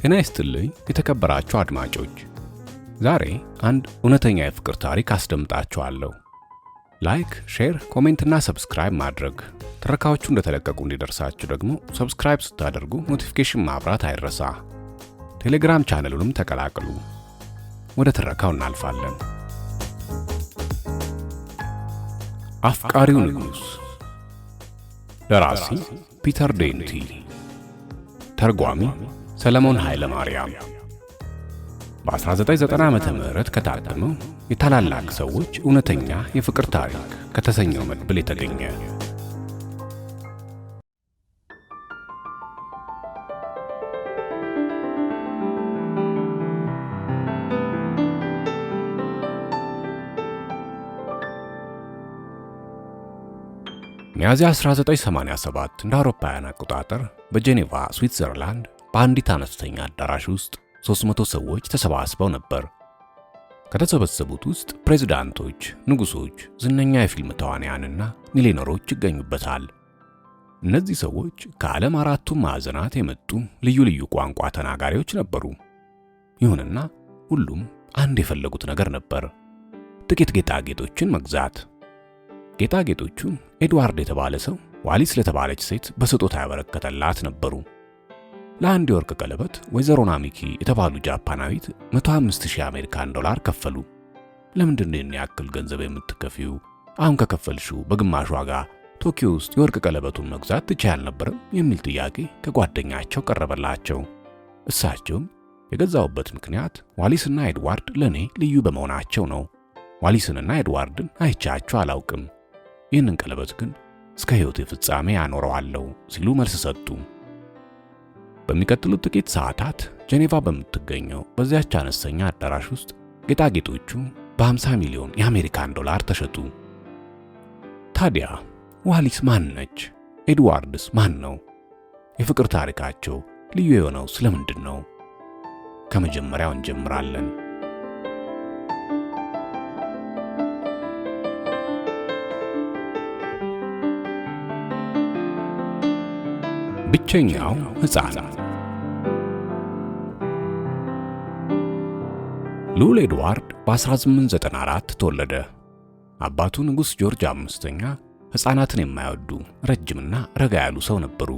ጤና ይስጥልኝ የተከበራችሁ አድማጮች፣ ዛሬ አንድ እውነተኛ የፍቅር ታሪክ አስደምጣችኋለሁ። ላይክ፣ ሼር፣ ኮሜንት እና ሰብስክራይብ ማድረግ፣ ትረካዎቹ እንደተለቀቁ እንዲደርሳችሁ ደግሞ ሰብስክራይብ ስታደርጉ ኖቲፊኬሽን ማብራት አይረሳ። ቴሌግራም ቻናሉንም ተቀላቀሉ። ወደ ትረካው እናልፋለን። አፍቃሪው ንጉስ። ደራሲ ፒተር ዴንቲ፣ ተርጓሚ ሰለሞን ኃይለ ማርያም። በ1990 ዓመተ ምህረት ከታተመው የታላላቅ ሰዎች እውነተኛ የፍቅር ታሪክ ከተሰኘው መድብል የተገኘ። ሚያዝያ 1987 እንደ አውሮፓውያን አቆጣጠር በጄኔቫ ስዊትዘርላንድ በአንዲት አነስተኛ አዳራሽ ውስጥ 300 ሰዎች ተሰባስበው ነበር። ከተሰበሰቡት ውስጥ ፕሬዝዳንቶች፣ ንጉሶች፣ ዝነኛ የፊልም ተዋናያንና ሚሊዮነሮች ይገኙበታል። እነዚህ ሰዎች ከዓለም አራቱም ማዕዘናት የመጡ ልዩ ልዩ ቋንቋ ተናጋሪዎች ነበሩ። ይሁንና ሁሉም አንድ የፈለጉት ነገር ነበር፤ ጥቂት ጌጣጌጦችን መግዛት። ጌጣጌጦቹን ኤድዋርድ የተባለ ሰው ዋሊስ ለተባለች ሴት በስጦታ ያበረከተላት ነበሩ። ለአንድ የወርቅ ቀለበት ወይዘሮ ናሚኪ የተባሉ ጃፓናዊት 105,000 አሜሪካን ዶላር ከፈሉ። ለምንድን ነው ይህን ያክል ገንዘብ የምትከፊው? አሁን ከከፈልሽው በግማሽ ዋጋ ቶኪዮ ውስጥ የወርቅ ቀለበቱን መግዛት ትችይ አልነበረም? የሚል ጥያቄ ከጓደኛቸው ቀረበላቸው። እሳቸውም የገዛውበት ምክንያት ዋሊስና ኤድዋርድ ለኔ ልዩ በመሆናቸው ነው። ዋሊስንና ኤድዋርድን አይቻቸው አላውቅም። ይህንን ቀለበት ግን እስከ ሕይወቴ ፍጻሜ ያኖረዋለሁ ሲሉ መልስ ሰጡ። በሚቀጥሉት ጥቂት ሰዓታት ጄኔቫ በምትገኘው በዚያች አነስተኛ አዳራሽ ውስጥ ጌጣጌጦቹ በ50 ሚሊዮን የአሜሪካን ዶላር ተሸጡ። ታዲያ ዋሊስ ማን ነች? ኤድዋርድስ ማን ነው? የፍቅር ታሪካቸው ልዩ የሆነው ስለምንድን ነው? ከመጀመሪያው እንጀምራለን። ብቸኛው ሕፃን። ልዑል ኤድዋርድ በ1894 ተወለደ። አባቱ ንጉሥ ጆርጅ አምስተኛ ሕፃናትን የማይወዱ ረጅምና ረጋ ያሉ ሰው ነበሩ።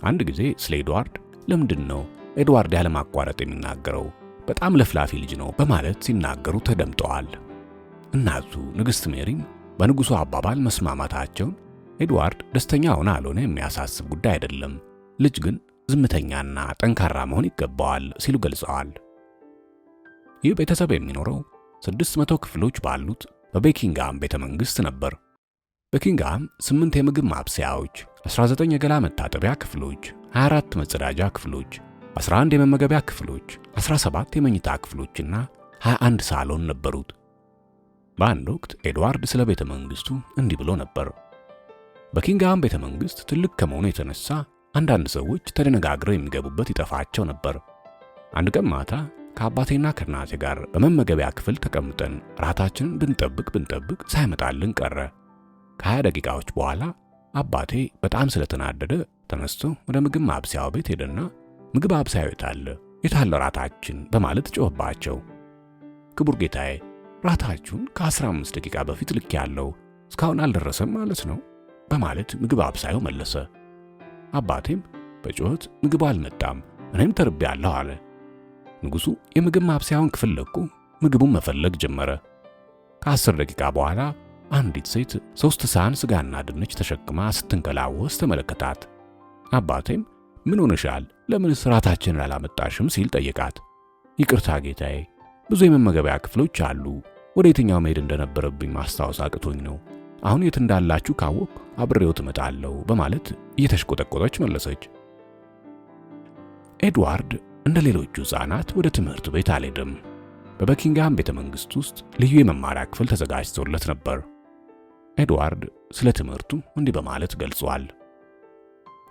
አንድ ጊዜ ስለ ኤድዋርድ ለምንድን ነው ኤድዋርድ ያለማቋረጥ የሚናገረው? በጣም ለፍላፊ ልጅ ነው በማለት ሲናገሩ ተደምጠዋል። እናቱ ንግሥት ሜሪም በንጉሡ አባባል መስማማታቸውን ኤድዋርድ ደስተኛ ሆነ አልሆነ የሚያሳስብ ጉዳይ አይደለም፣ ልጅ ግን ዝምተኛና ጠንካራ መሆን ይገባዋል ሲሉ ገልጸዋል። ይህ ቤተሰብ የሚኖረው 600 ክፍሎች ባሉት በቤኪንግሃም ቤተ መንግሥት ነበር። ቤኪንግሃም 8 የምግብ ማብሰያዎች፣ 19 የገላ መታጠቢያ ክፍሎች፣ 24 መጸዳጃ ክፍሎች፣ 11 የመመገቢያ ክፍሎች፣ 17 የመኝታ ክፍሎችና 21 ሳሎን ነበሩት። በአንድ ወቅት ኤድዋርድ ስለ ቤተ መንግሥቱ እንዲህ ብሎ ነበር። በኪንግሃም ቤተ መንግሥት ትልቅ ከመሆኑ የተነሳ አንዳንድ ሰዎች ተደነጋግረው የሚገቡበት ይጠፋቸው ነበር። አንድ ቀን ማታ ከአባቴና ከእናቴ ጋር በመመገቢያ ክፍል ተቀምጠን ራታችንን ብንጠብቅ ሳይመጣልን ቀረ። ከ20 ደቂቃዎች በኋላ አባቴ በጣም ስለተናደደ ተነስቶ ወደ ምግብ ማብሰያው ቤት ሄደና ምግብ አብሳዩ የታለ ራታችን በማለት ጮህባቸው። ክቡር ጌታዬ፣ ራታችሁን ከ15 ደቂቃ በፊት ልኬያለሁ፣ እስካሁን አልደረሰም ማለት ነው በማለት ምግብ አብሳዩ መለሰ። አባቴም በጩኸት ምግቡ አልመጣም፣ እኔም ተርቤያለሁ አለ። ንጉሡ የምግብ ማብሰያውን ክፍል ለቆ ምግቡን መፈለግ ጀመረ። ከ10 ደቂቃ በኋላ አንዲት ሴት 3 ሳህን ስጋና ድንች ተሸክማ ስትንከላወስ ተመለከታት። አባቴም ምን ሆነሻል? ለምንስ ራታችንን አላመጣሽም ሲል ጠየቃት። ይቅርታ ጌታዬ፣ ብዙ የመመገቢያ ክፍሎች አሉ፣ ወደ የትኛው መሄድ እንደነበረብኝ ማስታወስ አቅቶኝ ነው። አሁን የት እንዳላችሁ ካወቅ አብሬው እመጣለሁ በማለት እየተሽቆጠቆጠች መለሰች። ኤድዋርድ እንደ ሌሎቹ ሕፃናት ወደ ትምህርት ቤት አልሄደም። በበኪንግሃም ቤተ መንግሥት ውስጥ ልዩ የመማሪያ ክፍል ተዘጋጅቶለት ነበር። ኤድዋርድ ስለ ትምህርቱ እንዲህ በማለት ገልጿል።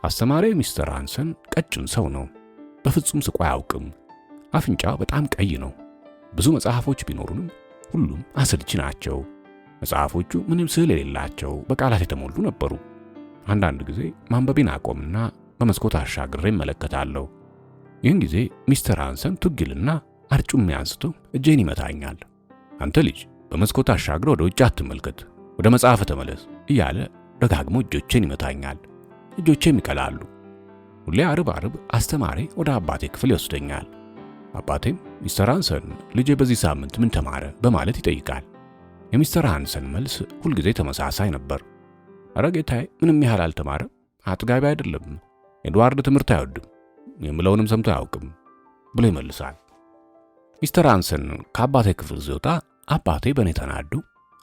አስተማሪ ሚስተር ሃንሰን ቀጭን ሰው ነው። በፍጹም ስቆ አያውቅም። አፍንጫው በጣም ቀይ ነው። ብዙ መጽሐፎች ቢኖሩንም ሁሉም አሰልቺ ናቸው። መጽሐፎቹ ምንም ስዕል የሌላቸው በቃላት የተሞሉ ነበሩ። አንዳንድ ጊዜ ማንበቤን አቆምና በመስኮት አሻግሬ እመለከታለሁ። ይህን ጊዜ ሚስተር ሃንሰን ቱጊልና አርጩሜ አንስቶ እጄን ይመታኛል። አንተ ልጅ በመስኮት አሻግሮ ወደ ውጭ አትመልከት፣ ወደ መጽሐፍ ተመለስ እያለ ደጋግሞ እጆቼን ይመታኛል። እጆቼም ይቀላሉ። ሁሌ አርብ አስተማሪ ወደ አባቴ ክፍል ይወስደኛል። አባቴም ሚስተር ሃንሰን ልጄ በዚህ ሳምንት ምን ተማረ በማለት ይጠይቃል። የሚስተር ሃንሰን መልስ ሁልጊዜ ተመሳሳይ ነበር። ኧረ ጌታዬ ምንም ያህል አልተማረም፣ አጥጋቢ አይደለም፣ ኤድዋርድ ትምህርት አይወድም፣ የምለውንም ሰምቶ አያውቅም ብሎ ይመልሳል። ሚስተር ሃንሰን ከአባቴ ክፍል ሲወጣ አባቴ በእኔ ተናዱ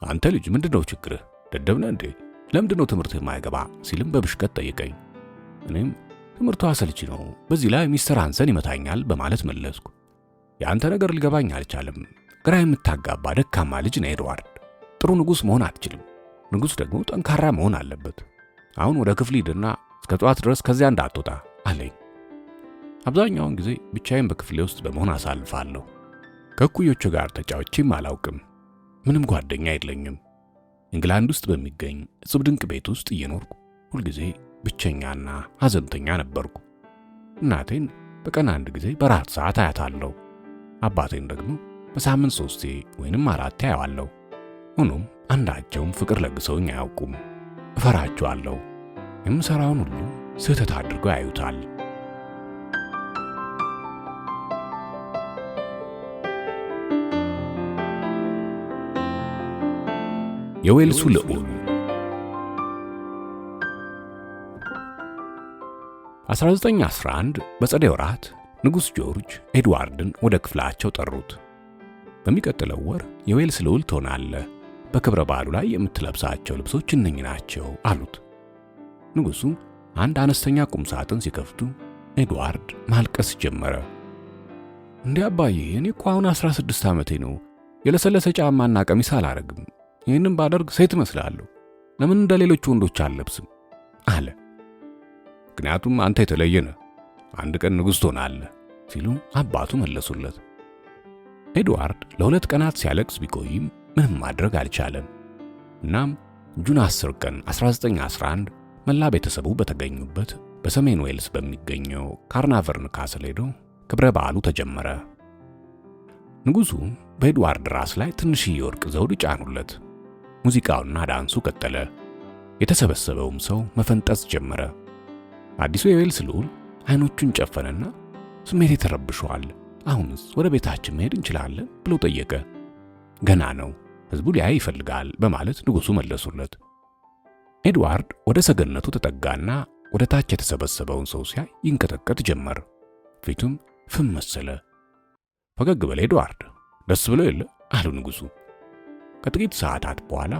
አንተ ልጅ ምንድነው ችግርህ? ደደብ ነህ እንዴ? ለምንድነው ትምህርት የማይገባ ሲልም በብሽቀት ጠየቀኝ። እኔም ትምህርቱ አሰልቺ ነው፣ በዚህ ላይ ሚስተር ሃንሰን ይመታኛል በማለት መለስኩ። የአንተ ነገር ሊገባኝ አልቻለም። ግራ የምታጋባ ደካማ ልጅ ነህ ኤድዋርድ። ጥሩ ንጉሥ መሆን አትችልም። ንጉሥ ደግሞ ጠንካራ መሆን አለበት። አሁን ወደ ክፍል ሂድና እስከ ጠዋት ድረስ ከዚያ እንዳትወጣ አለኝ። አብዛኛውን ጊዜ ብቻዬን በክፍሌ ውስጥ በመሆን አሳልፋለሁ። ከእኩዮቹ ጋር ተጫውቼም አላውቅም። ምንም ጓደኛ የለኝም። እንግላንድ ውስጥ በሚገኝ እጽብ ድንቅ ቤት ውስጥ እየኖርኩ ሁልጊዜ ብቸኛና ሐዘንተኛ ነበርኩ። እናቴን በቀን አንድ ጊዜ በራት ሰዓት አያታለሁ። አባቴን ደግሞ በሳምንት 3 ወይንም 4 አያዋለሁ። ሆኖም አንዳቸውም ፍቅር ለግሰውኝ አያውቁም። እፈራቸዋለሁ። የምሰራውን ሁሉ ስህተት አድርገው ያዩታል። የዌልሱ ልዑል 1911 በጸደይ ወራት ንጉሥ ጆርጅ ኤድዋርድን ወደ ክፍላቸው ጠሩት። በሚቀጥለው ወር የዌልስ ልዑል ትሆናለህ፣ በክብረ በዓሉ ላይ የምትለብሳቸው ልብሶች እነኚህ ናቸው አሉት። ንጉሡ አንድ አነስተኛ ቁም ሳጥን ሲከፍቱ ኤድዋርድ ማልቀስ ጀመረ። እንዴ አባዬ፣ እኔ እኮ አሁን 16 ዓመቴ ነው። የለሰለሰ ጫማና ቀሚስ አላረግም። ይህንም ባደርግ ሴት እመስላለሁ። ለምን እንደ ሌሎች ወንዶች አልለብስም አለ። ምክንያቱም አንተ የተለየ ነህ፣ አንድ ቀን ንጉሥ ትሆናለህ ሲሉ አባቱ መለሱለት። ኤድዋርድ ለ2 ቀናት ሲያለቅስ ቢቆይም ምንም ማድረግ አልቻለም። እናም ጁን 10 ቀን 1911 መላ ቤተሰቡ በተገኙበት በሰሜን ዌልስ በሚገኘው ካርናቨርን ካስል ሄዶ ክብረ በዓሉ ተጀመረ። ንጉሡ በኤድዋርድ ራስ ላይ ትንሽዬ ወርቅ ዘውድ ጫኑለት። ሙዚቃውና ዳንሱ ቀጠለ። የተሰበሰበውም ሰው መፈንጠዝ ጀመረ። አዲሱ የዌልስ ልዑል አይኖቹን ጨፈነና ስሜቴ ተረብሿል፣ አሁንስ ወደ ቤታችን መሄድ እንችላለን ብሎ ጠየቀ። ገና ነው፣ ሕዝቡ ሊያይ ይፈልጋል በማለት ንጉሡ መለሱለት። ኤድዋርድ ወደ ሰገነቱ ተጠጋና ወደ ታች የተሰበሰበውን ሰው ሲያይ ይንቀጠቀጥ ጀመር። ፊቱም ፍም መሰለ። ፈገግ በል ኤድዋርድ፣ ደስ ብሎ የለ አሉ ንጉሡ። ከጥቂት ሰዓታት በኋላ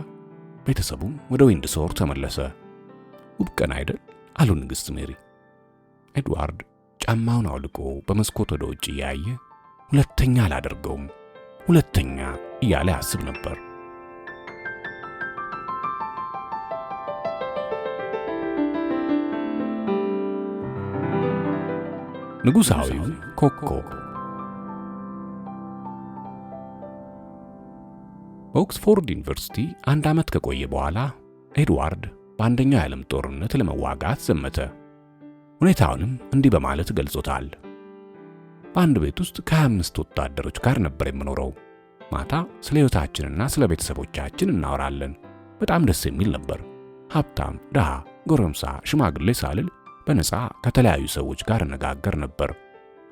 ቤተሰቡም ወደ ዊንድሶር ተመለሰ። ውብ ቀን አይደል አሉ ንግሥት ሜሪ። ኤድዋርድ ጫማውን አውልቆ በመስኮት ወደ ውጭ እያየ ሁለተኛ አላደርገውም፣ ሁለተኛ እያለ ያስብ ነበር። ንጉሣዊው ኮከብ በኦክስፎርድ ዩኒቨርሲቲ 1 ዓመት ከቆየ በኋላ ኤድዋርድ በአንደኛው የዓለም ጦርነት ለመዋጋት ዘመተ። ሁኔታውንም እንዲህ በማለት ገልጾታል። በአንድ ቤት ውስጥ ከ25 ወታደሮች ጋር ነበር የምኖረው። ማታ ስለ ሕይወታችንና ስለ ቤተሰቦቻችን እናወራለን። በጣም ደስ የሚል ነበር። ሀብታም፣ ድሃ፣ ጎረምሳ፣ ሽማግሌ ሳልል በነፃ ከተለያዩ ሰዎች ጋር እነጋገር ነበር።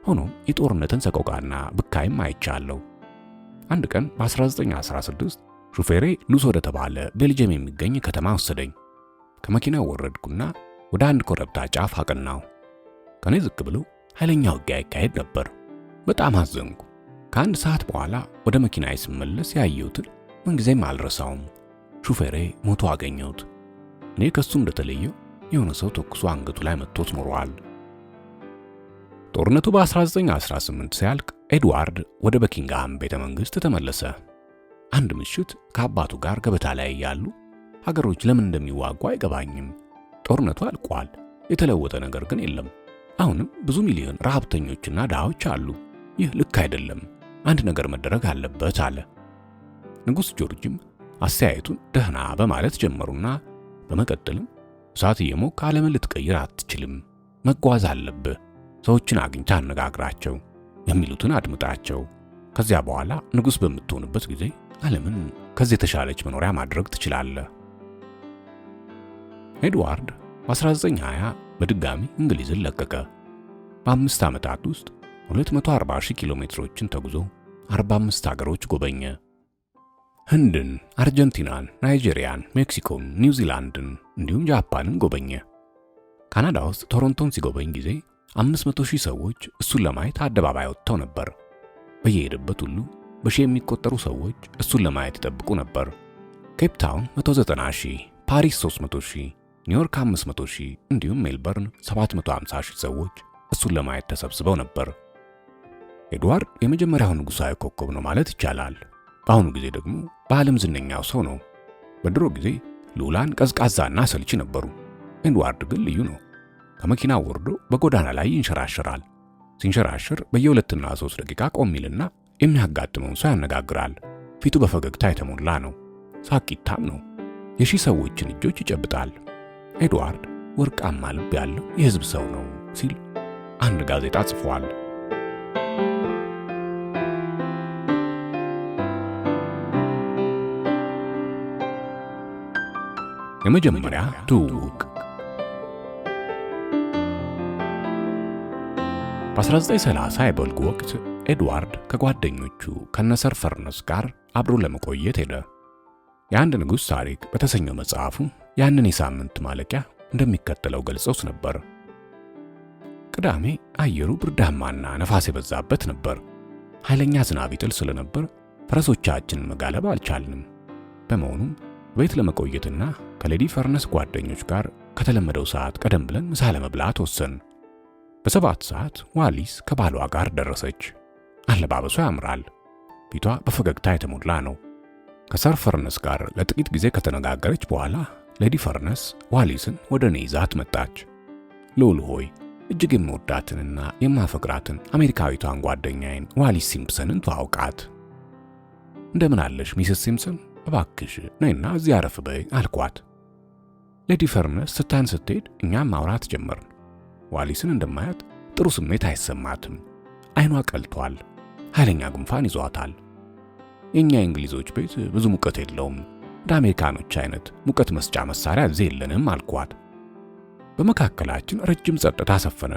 ሆኖም የጦርነትን ሰቆቃና ብካይም አይቻለሁ። አንድ ቀን በ1916 ሹፌሬ ሉስ ወደ ተባለ ቤልጅየም የሚገኝ ከተማ ወሰደኝ። ከመኪናው ወረድኩና ወደ አንድ ኮረብታ ጫፍ አቀናሁ። ከኔ ዝቅ ብሎ ኃይለኛ ውጊያ ይካሄድ ነበር። በጣም አዘንኩ። ከአንድ ሰዓት በኋላ ወደ መኪናዬ ስመለስ ያየሁትን ምንጊዜም አልረሳውም። ሹፌሬ ሞቶ አገኘሁት። እኔ ከሱ እንደተለየው የሆነ ሰው ተኩሶ አንገቱ ላይ መጥቶት ኖሯል። ጦርነቱ በ1918 ሲያልቅ ኤድዋርድ ወደ በኪንግሃም ቤተ መንግሥት ተመለሰ። አንድ ምሽት ከአባቱ ጋር ገበታ ላይ ያሉ ሀገሮች ለምን እንደሚዋጉ አይገባኝም። ጦርነቱ አልቋል፣ የተለወጠ ነገር ግን የለም። አሁንም ብዙ ሚሊዮን ረሃብተኞችና ድሃዎች አሉ። ይህ ልክ አይደለም፣ አንድ ነገር መደረግ አለበት አለ። ንጉሥ ጆርጅም አስተያየቱን ደህና በማለት ጀመሩና በመቀጠልም እሳት እየሞቅ ዓለምን ልትቀይር አትችልም፣ መጓዝ አለብህ። ሰዎችን አግኝታ አነጋግራቸው፣ የሚሉትን አድምጣቸው። ከዚያ በኋላ ንጉሥ በምትሆንበት ጊዜ ዓለምን ከዚህ የተሻለች መኖሪያ ማድረግ ትችላለህ። ኤድዋርድ በ1920 በድጋሚ እንግሊዝን ለቀቀ። በ5 ዓመታት ውስጥ 240,000 ኪሎ ሜትሮችን ተጉዞ 45 ሀገሮች ጎበኘ። ህንድን፣ አርጀንቲናን፣ ናይጄሪያን፣ ሜክሲኮን፣ ኒውዚላንድን እንዲሁም ጃፓንን ጎበኘ። ካናዳ ውስጥ ቶሮንቶን ሲጎበኝ ጊዜ 500,000 ሰዎች እሱን ለማየት አደባባይ ወጥተው ነበር። በየሄደበት ሁሉ በሺህ የሚቆጠሩ ሰዎች እሱን ለማየት ይጠብቁ ነበር። ኬፕ ታውን 190,000፣ ፓሪስ 300,000፣ ኒውዮርክ 500,000 እንዲሁም ሜልበርን 750,000 ሰዎች እሱን ለማየት ተሰብስበው ነበር። ኤድዋርድ የመጀመሪያው ንጉሣዊ ኮከብ ነው ማለት ይቻላል። በአሁኑ ጊዜ ደግሞ በዓለም ዝነኛው ሰው ነው። በድሮ ጊዜ ልዑላን ቀዝቃዛና ሰልቺ ነበሩ። ኤድዋርድ ግን ልዩ ነው። ከመኪናው ወርዶ በጎዳና ላይ ይንሸራሸራል። ሲንሸራሸር በየ2 እና 3 ደቂቃ ቆም ይልና የሚያጋጥመውን ሰው ያነጋግራል። ፊቱ በፈገግታ የተሞላ ነው። ሳቂታም ነው። የሺህ ሰዎችን እጆች ይጨብጣል። ኤድዋርድ ወርቃማ ልብ ያለው የሕዝብ ሰው ነው ሲል አንድ ጋዜጣ ጽፏል። የመጀመሪያ ትውውቅ በ1930 የበልጉ ወቅት ኤድዋርድ ከጓደኞቹ ከነሰር ፈርነስ ጋር አብሮ ለመቆየት ሄደ። የአንድ ንጉሥ ታሪክ በተሰኘው መጽሐፉ ያንን የሳምንት ማለቂያ እንደሚከተለው ገልጾት ነበር። ቅዳሜ አየሩ ብርዳማና ነፋስ የበዛበት ነበር። ኃይለኛ ዝናብ ይጥል ስለነበር ፈረሶቻችንን መጋለብ አልቻልንም። በመሆኑም ቤት ለመቆየትና ከሌዲ ፈርነስ ጓደኞች ጋር ከተለመደው ሰዓት ቀደም ብለን ምሳ ለመብላት ወሰን። በ7 ሰዓት ዋሊስ ከባሏ ጋር ደረሰች። አለባበሷ ያምራል። ፊቷ በፈገግታ የተሞላ ነው። ከሰር ፈርነስ ጋር ለጥቂት ጊዜ ከተነጋገረች በኋላ ሌዲ ፈርነስ ዋሊስን ወደ እኔ ይዛት መጣች። ልዑል ሆይ፣ እጅግ የምወዳትንና የማፈቅራትን አሜሪካዊቷን ጓደኛዬን ዋሊስ ሲምፕሰንን ተዋውቃት። እንደምን አለሽ ሚስስ ሲምፕሰን? እባክሽ ነይና እዚህ አረፍ በይ አልኳት። ሌዲ ፈርነስ ስታን ስትሄድ እኛም ማውራት ጀመርን። ዋሊስን እንደማያት ጥሩ ስሜት አይሰማትም። አይኗ ቀልቷል። ኃይለኛ ጉንፋን ይዟታል። የኛ የእንግሊዞች ቤት ብዙ ሙቀት የለውም። እንደ አሜሪካኖች አይነት ሙቀት መስጫ መሳሪያ እዚህ የለንም አልኳት። በመካከላችን ረጅም ጸጥታ ሰፈነ።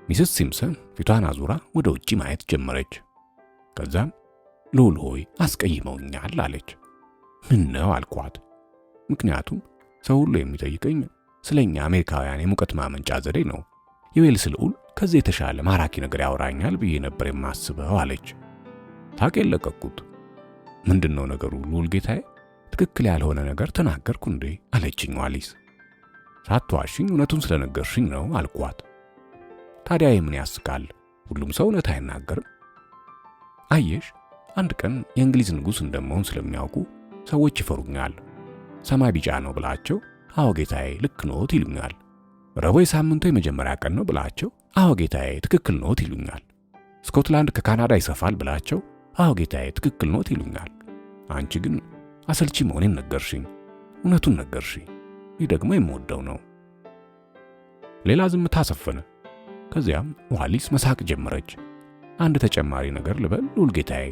ሚስስ ሲምፕሰን ፊቷን አዙራ ወደ ውጪ ማየት ጀመረች። ከዛም ልዑል ሆይ አስቀይመውኛል አለች። ምን ነው አልኳት። ምክንያቱም ሰው ሁሉ የሚጠይቀኝ ስለኛ አሜሪካውያን የሙቀት ማመንጫ ዘዴ ነው። የዌልስ ልዑል ከዚህ የተሻለ ማራኪ ነገር ያወራኛል ብዬ ነበር የማስበው አለች። ታውቄን ለቀቁት። ምንድነው ነገሩ ልዑል ጌታዬ? ትክክል ያልሆነ ነገር ተናገርኩ እንዴ አለችኝ ዋሊስ። ሳትዋሽኝ እውነቱን ስለነገርሽኝ ነው አልኳት። ታዲያ ምን ያስቃል? ሁሉም ሰው እውነት አይናገርም። አየሽ፣ አንድ ቀን የእንግሊዝ ንጉሥ እንደመሆን ስለሚያውቁ ሰዎች ይፈሩኛል። ሰማይ ቢጫ ነው ብላቸው አዎ ጌታዬ ልክ ኖት ይሉኛል። ረቡዕ ሳምንቱ የመጀመሪያ ቀን ነው ብላቸው አዎ ጌታዬ ትክክል ኖት ይሉኛል። ስኮትላንድ ከካናዳ ይሰፋል ብላቸው አዎ ጌታዬ ትክክል ኖት ይሉኛል። አንቺ ግን አሰልቺ መሆኔን ነገርሽኝ፣ እውነቱን ነገርሽኝ። ይህ ደግሞ የምወደው ነው። ሌላ ዝምታ ሰፈነ። ከዚያም ዋሊስ መሳቅ ጀመረች። አንድ ተጨማሪ ነገር ልበል ልዑል ጌታዬ?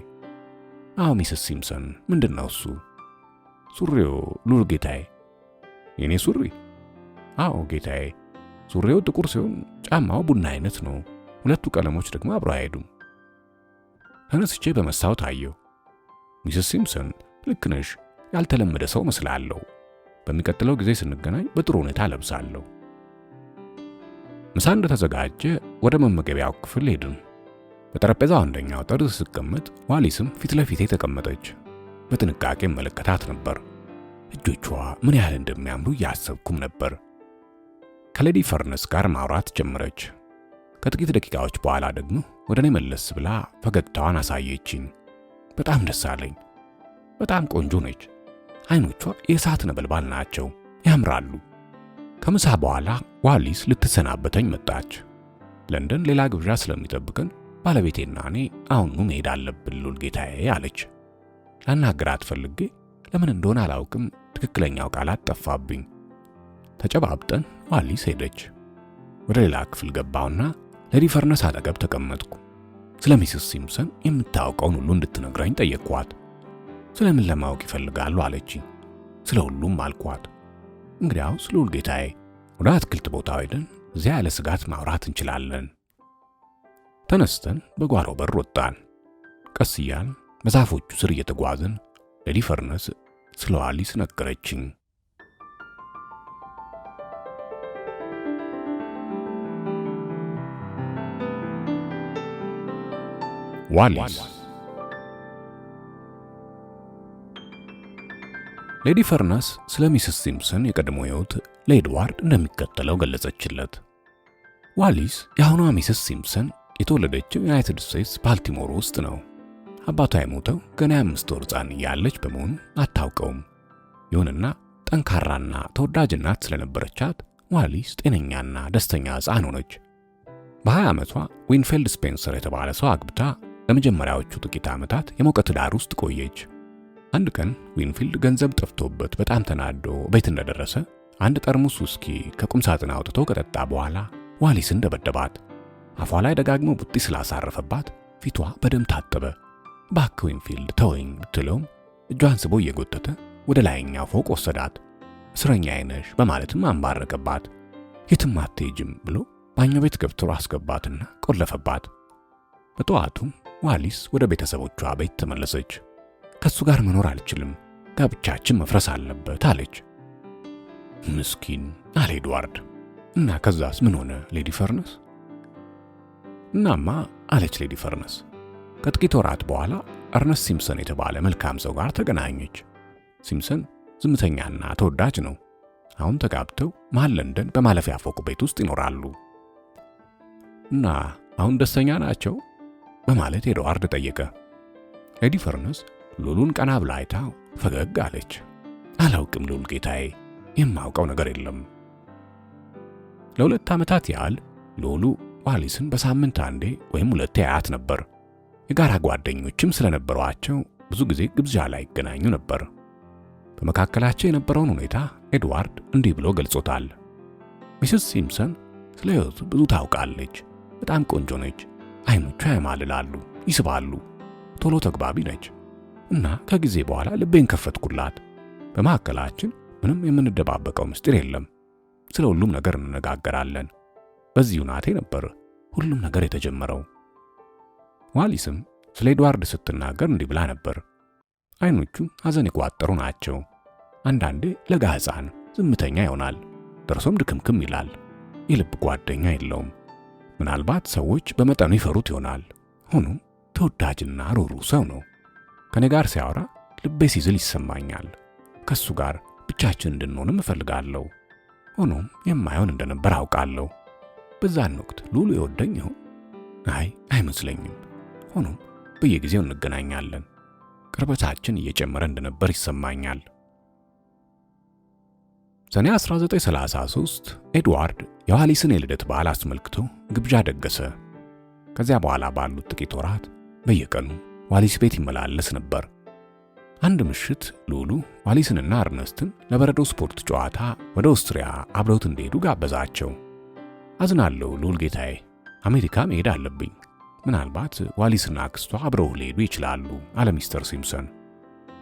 አዎ ሚስስ ሲምፕሰን፣ ምንድነው እሱ? ሱሪው ልዑል ጌታዬ? የኔ ሱሪ? አዎ ጌታዬ። ሱሪው ጥቁር ሲሆን ጫማው ቡና አይነት ነው። ሁለቱ ቀለሞች ደግሞ አብረው አይሄዱም። ተነስቼ በመስታወት አየሁ። ሚስስ ሲምፕሰን ልክ ነሽ፣ ያልተለመደ ሰው መስላለሁ። በሚቀጥለው ጊዜ ስንገናኝ በጥሩ ሁኔታ ለብሳለሁ። ምሳ እንደተዘጋጀ ወደ መመገቢያው ክፍል ሄድን። በጠረጴዛው አንደኛው ጠርዝ ስቀመጥ ዋሊስም ፊት ለፊቴ ተቀመጠች። በጥንቃቄ መለከታት ነበር። እጆቿ ምን ያህል እንደሚያምሩ እያሰብኩም ነበር። ከሌዲ ፈርነስ ጋር ማውራት ጀመረች። ከጥቂት ደቂቃዎች በኋላ ደግሞ ወደ እኔ መለስ ብላ ፈገግታዋን አሳየችኝ። በጣም ደስ አለኝ። በጣም ቆንጆ ነች። አይኖቿ የእሳት ነበልባል ናቸው፣ ያምራሉ። ከምሳ በኋላ ዋሊስ ልትሰናበተኝ መጣች። ለንደን ሌላ ግብዣ ስለሚጠብቀን ባለቤቴና እኔ አሁኑ መሄድ አለብን ልዑል ጌታዬ አለች። ላናግራት ፈልጌ ለምን እንደሆነ አላውቅም፣ ትክክለኛው ቃላት ጠፋብኝ። ተጨባብጠን ዋሊስ ሄደች። ወደ ሌላ ክፍል ገባውና ሌዲ ፈርነስ አጠገብ ተቀመጥኩ። ስለ ሚስስ ሲምፕሰን የምታውቀውን ሁሉ እንድትነግረኝ ጠየቅኳት። ስለምን ለማወቅ ይፈልጋሉ አለችኝ። ስለ ሁሉም አልኳት። እንግዲያውስ ልዑል ጌታዬ፣ ወደ አትክልት ቦታው ሄደን እዚያ ያለ ስጋት ማውራት እንችላለን። ተነስተን በጓሮ በር ወጣን። ቀስ እያልን በዛፎቹ ስር እየተጓዝን ሌዲ ፈርነስ ስለ ዋሊስ ነገረችኝ። ዋሊስ ሌዲ ፈርነስ ስለ ሚስስ ሲምፕሰን የቀድሞ ሕይወት ለኤድዋርድ እንደሚከተለው ገለጸችለት። ዋሊስ የአሁኗ ሚስስ ሲምፕሰን የተወለደችው ዩናይትድ ስቴትስ ባልቲሞር ውስጥ ነው። አባቷ የሞተው ገና 5 ወር ሕፃን እያለች በመሆኑ አታውቀውም። ይሁንና ጠንካራና ተወዳጅ እናት ስለነበረቻት ዋሊስ ጤነኛና ደስተኛ ሕፃን ሆነች። በ20 ዓመቷ ዊንፊልድ ስፔንሰር የተባለ ሰው አግብታ ለመጀመሪያዎቹ ጥቂት ዓመታት የሞቀ ትዳር ውስጥ ቆየች። አንድ ቀን ዊንፊልድ ገንዘብ ጠፍቶበት በጣም ተናዶ ቤት እንደደረሰ አንድ ጠርሙስ ውስኪ ከቁም ሳጥን አውጥቶ ከጠጣ በኋላ ዋሊስን ደበደባት። አፏ ላይ ደጋግሞ ቡጢ ስላሳረፈባት ፊቷ በደም ታጠበ። እባክህ ዊንፊልድ ተወኝ ብትለውም እጇን ስቦ እየጎተተ ወደ ላይኛው ፎቅ ወሰዳት። እስረኛዬ ነሽ በማለትም አንባረቀባት። የትም አትሄጂም ብሎ ባኞ ቤት ገብቶ አስገባትና ቆለፈባት። በጠዋቱም ዋሊስ ወደ ቤተሰቦቿ ቤት ተመለሰች። ከሱ ጋር መኖር አልችልም፣ ጋብቻችን መፍረስ አለበት አለች። ምስኪን አለ ኤድዋርድ። እና ከዛስ ምን ሆነ ሌዲ ፈርነስ? እናማ አለች ሌዲ ፈርነስ፣ ከጥቂት ወራት በኋላ እርነስት ሲምፕሰን የተባለ መልካም ሰው ጋር ተገናኘች። ሲምፕሰን ዝምተኛና ተወዳጅ ነው። አሁን ተጋብተው መሃል ለንደን በማለፊያ ፎቅ ቤት ውስጥ ይኖራሉ። እና አሁን ደስተኛ ናቸው በማለት ኤድዋርድ ጠየቀ። ሌዲ ፈርነስ ሉሉን ቀና ብላ አይታ ፈገግ አለች። አላውቅም ልዑል ጌታዬ፣ የማውቀው ነገር የለም። ለ2 ዓመታት ያህል ሉሉ ዋሊስን በሳምንት አንዴ ወይም 2 ያያት ነበር። የጋራ ጓደኞችም ስለነበሯቸው ብዙ ጊዜ ግብዣ ላይ ይገናኙ ነበር። በመካከላቸው የነበረውን ሁኔታ ኤድዋርድ እንዲህ ብሎ ገልጾታል። ሚስስ ሲምፕሰን ስለ ሕይወቱ ብዙ ታውቃለች። በጣም ቆንጆ ነች። አይኖቿ ያማልላሉ፣ ይስባሉ። ቶሎ ተግባቢ ነች እና ከጊዜ በኋላ ልቤን ከፈትኩላት። በመካከላችን ምንም የምንደባበቀው ምስጢር የለም። ስለ ሁሉም ነገር እንነጋገራለን። በዚህ ሁናቴ ነበር ሁሉም ነገር የተጀመረው። ዋሊስም ስለ ኤድዋርድ ስትናገር እንዲህ ብላ ነበር። አይኖቹ ሐዘን የቋጠሩ ናቸው። አንዳንዴ ለጋ ሕፃን ዝምተኛ ይሆናል፣ ደርሶም ድክምክም ይላል። የልብ ጓደኛ የለውም። ምናልባት ሰዎች በመጠኑ ይፈሩት ይሆናል። ሆኖም ተወዳጅና ሩህሩህ ሰው ነው። ከኔ ጋር ሲያወራ ልቤ ሲዝል ይሰማኛል። ከሱ ጋር ብቻችን እንድንሆንም እፈልጋለሁ። ሆኖም የማይሆን እንደነበር አውቃለሁ። በዛን ወቅት ሉሉ ይወደኝ ይሆን? አይ አይመስለኝም። ሆኖም በየጊዜው እንገናኛለን። ቅርበታችን እየጨመረ እንደነበር ይሰማኛል። ሰኔ 1933 ኤድዋርድ የዋሊስን የልደት በዓል አስመልክቶ ግብዣ ደገሰ። ከዚያ በኋላ ባሉት ጥቂት ወራት በየቀኑ ዋሊስ ቤት ይመላለስ ነበር። አንድ ምሽት ሉሉ ዋሊስንና እርነስትን ለበረዶ ስፖርት ጨዋታ ወደ ኦስትሪያ አብረውት እንዲሄዱ ጋበዛቸው። አዝናለሁ ልዑል ጌታዬ፣ አሜሪካ መሄድ አለብኝ። ምናልባት ዋሊስና አክስቷ አብረው ሊሄዱ ይችላሉ አለ ሚስተር ሲምፕሰን።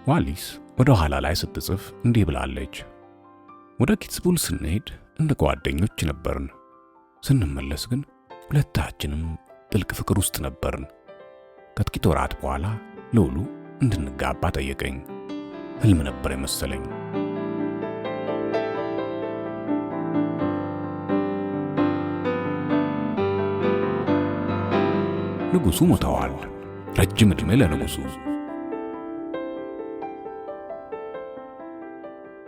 ዋሊስ ወደ ኋላ ላይ ስትጽፍ እንዲህ ብላለች። ወደ ኪትስቡል ስንሄድ እንደ ጓደኞች ነበርን። ስንመለስ ግን ሁለታችንም ጥልቅ ፍቅር ውስጥ ነበርን። ከጥቂት ወራት በኋላ ሉሉ እንድንጋባ ጠየቀኝ። ህልም ነበር የመሰለኝ። ንጉሱ ሞተዋል። ረጅም ዕድሜ ለንጉሱ።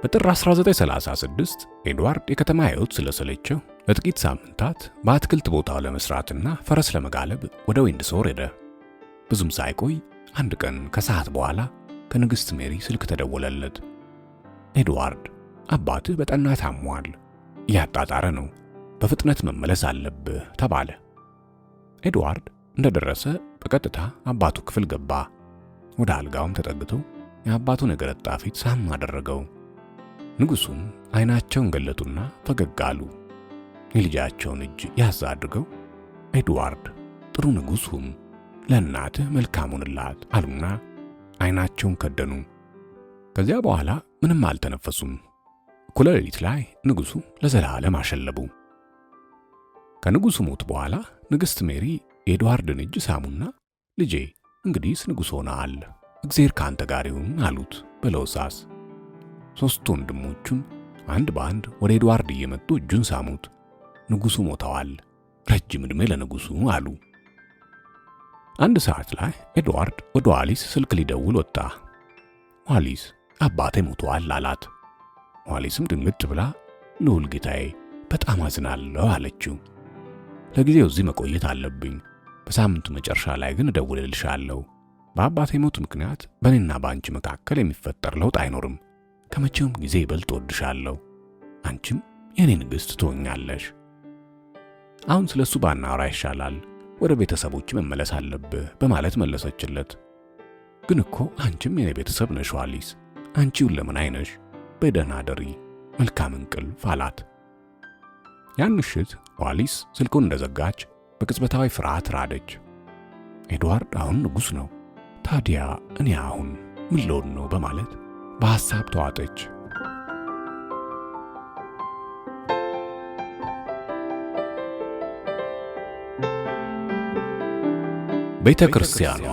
በጥር 1936 ኤድዋርድ የከተማ ሕይወት ስለሰለቸው ለጥቂት ሳምንታት በአትክልት ቦታው ለመስራትና ፈረስ ለመጋለብ ወደ ዊንድሶር ሄደ። ብዙም ሳይቆይ አንድ ቀን ከሰዓት በኋላ ከንግሥት ሜሪ ስልክ ተደወለለት። ኤድዋርድ፣ አባትህ በጠና ታሟል፣ እያጣጣረ ነው፣ በፍጥነት መመለስ አለብህ ተባለ። ኤድዋርድ እንደደረሰ በቀጥታ አባቱ ክፍል ገባ። ወደ አልጋውም ተጠግቶ የአባቱን የገረጣ ፊት ሳም አደረገው። ንጉሱም አይናቸውን ገለጡና ፈገግ አሉ። የልጃቸውን እጅ ያዝ አድርገው ኤድዋርድ ጥሩ ንጉሥ ሁን፣ ለእናትህ መልካም ሁንላት አሉና ዓይናቸውን ከደኑ። ከዚያ በኋላ ምንም አልተነፈሱም። እኩለ ሌሊት ላይ ንጉሡ ለዘላለም አሸለቡ። ከንጉሡ ሞት በኋላ ንግሥት ሜሪ የኤድዋርድን እጅ ሳሙና ልጄ እንግዲህስ ንጉሥ ሆነሃል፣ እግዚአብሔር ካንተ ጋር ይሁን አሉት በለሆሳስ። ሦስቱ ወንድሞቹም አንድ በአንድ ወደ ኤድዋርድ እየመጡ እጁን ሳሙት። ንጉሡ ሞተዋል፣ ረጅም ዕድሜ ለንጉሡ አሉ። አንድ ሰዓት ላይ ኤድዋርድ ወደ ዋሊስ ስልክ ሊደውል ወጣ። ዋሊስ አባቴ ሞተዋል አላት። ዋሊስም ድንግጥ ብላ ልዑል ጌታዬ በጣም አዝናለሁ አለችው። ለጊዜው እዚህ መቆየት አለብኝ፣ በሳምንቱ መጨረሻ ላይ ግን እደውልልሻለሁ። በአባቴ ሞት ምክንያት በእኔና በአንቺ መካከል የሚፈጠር ለውጥ አይኖርም። ከመቼውም ጊዜ ይበልጥ ወድሻለሁ። አንቺም የኔ ንግሥት ትሆኛለሽ። አሁን ስለሱ ባናወራ ይሻላል፣ ወደ ቤተሰቦች መመለስ አለብህ በማለት መለሰችለት። ግን እኮ አንቺም የኔ ቤተሰብ ነሽ ዋሊስ፣ አንቺውን ለምን አይነሽ? በደህና አደሪ፣ መልካም እንቅልፍ አላት። ያን ምሽት ዋሊስ ስልኩን እንደዘጋች በቅጽበታዊ ፍርሃት ራደች። ኤድዋርድ አሁን ንጉሥ ነው፣ ታዲያ እኔ አሁን ምን ልሆን ነው በማለት በሐሳብ ተዋጠች። ቤተ ክርስቲያኗ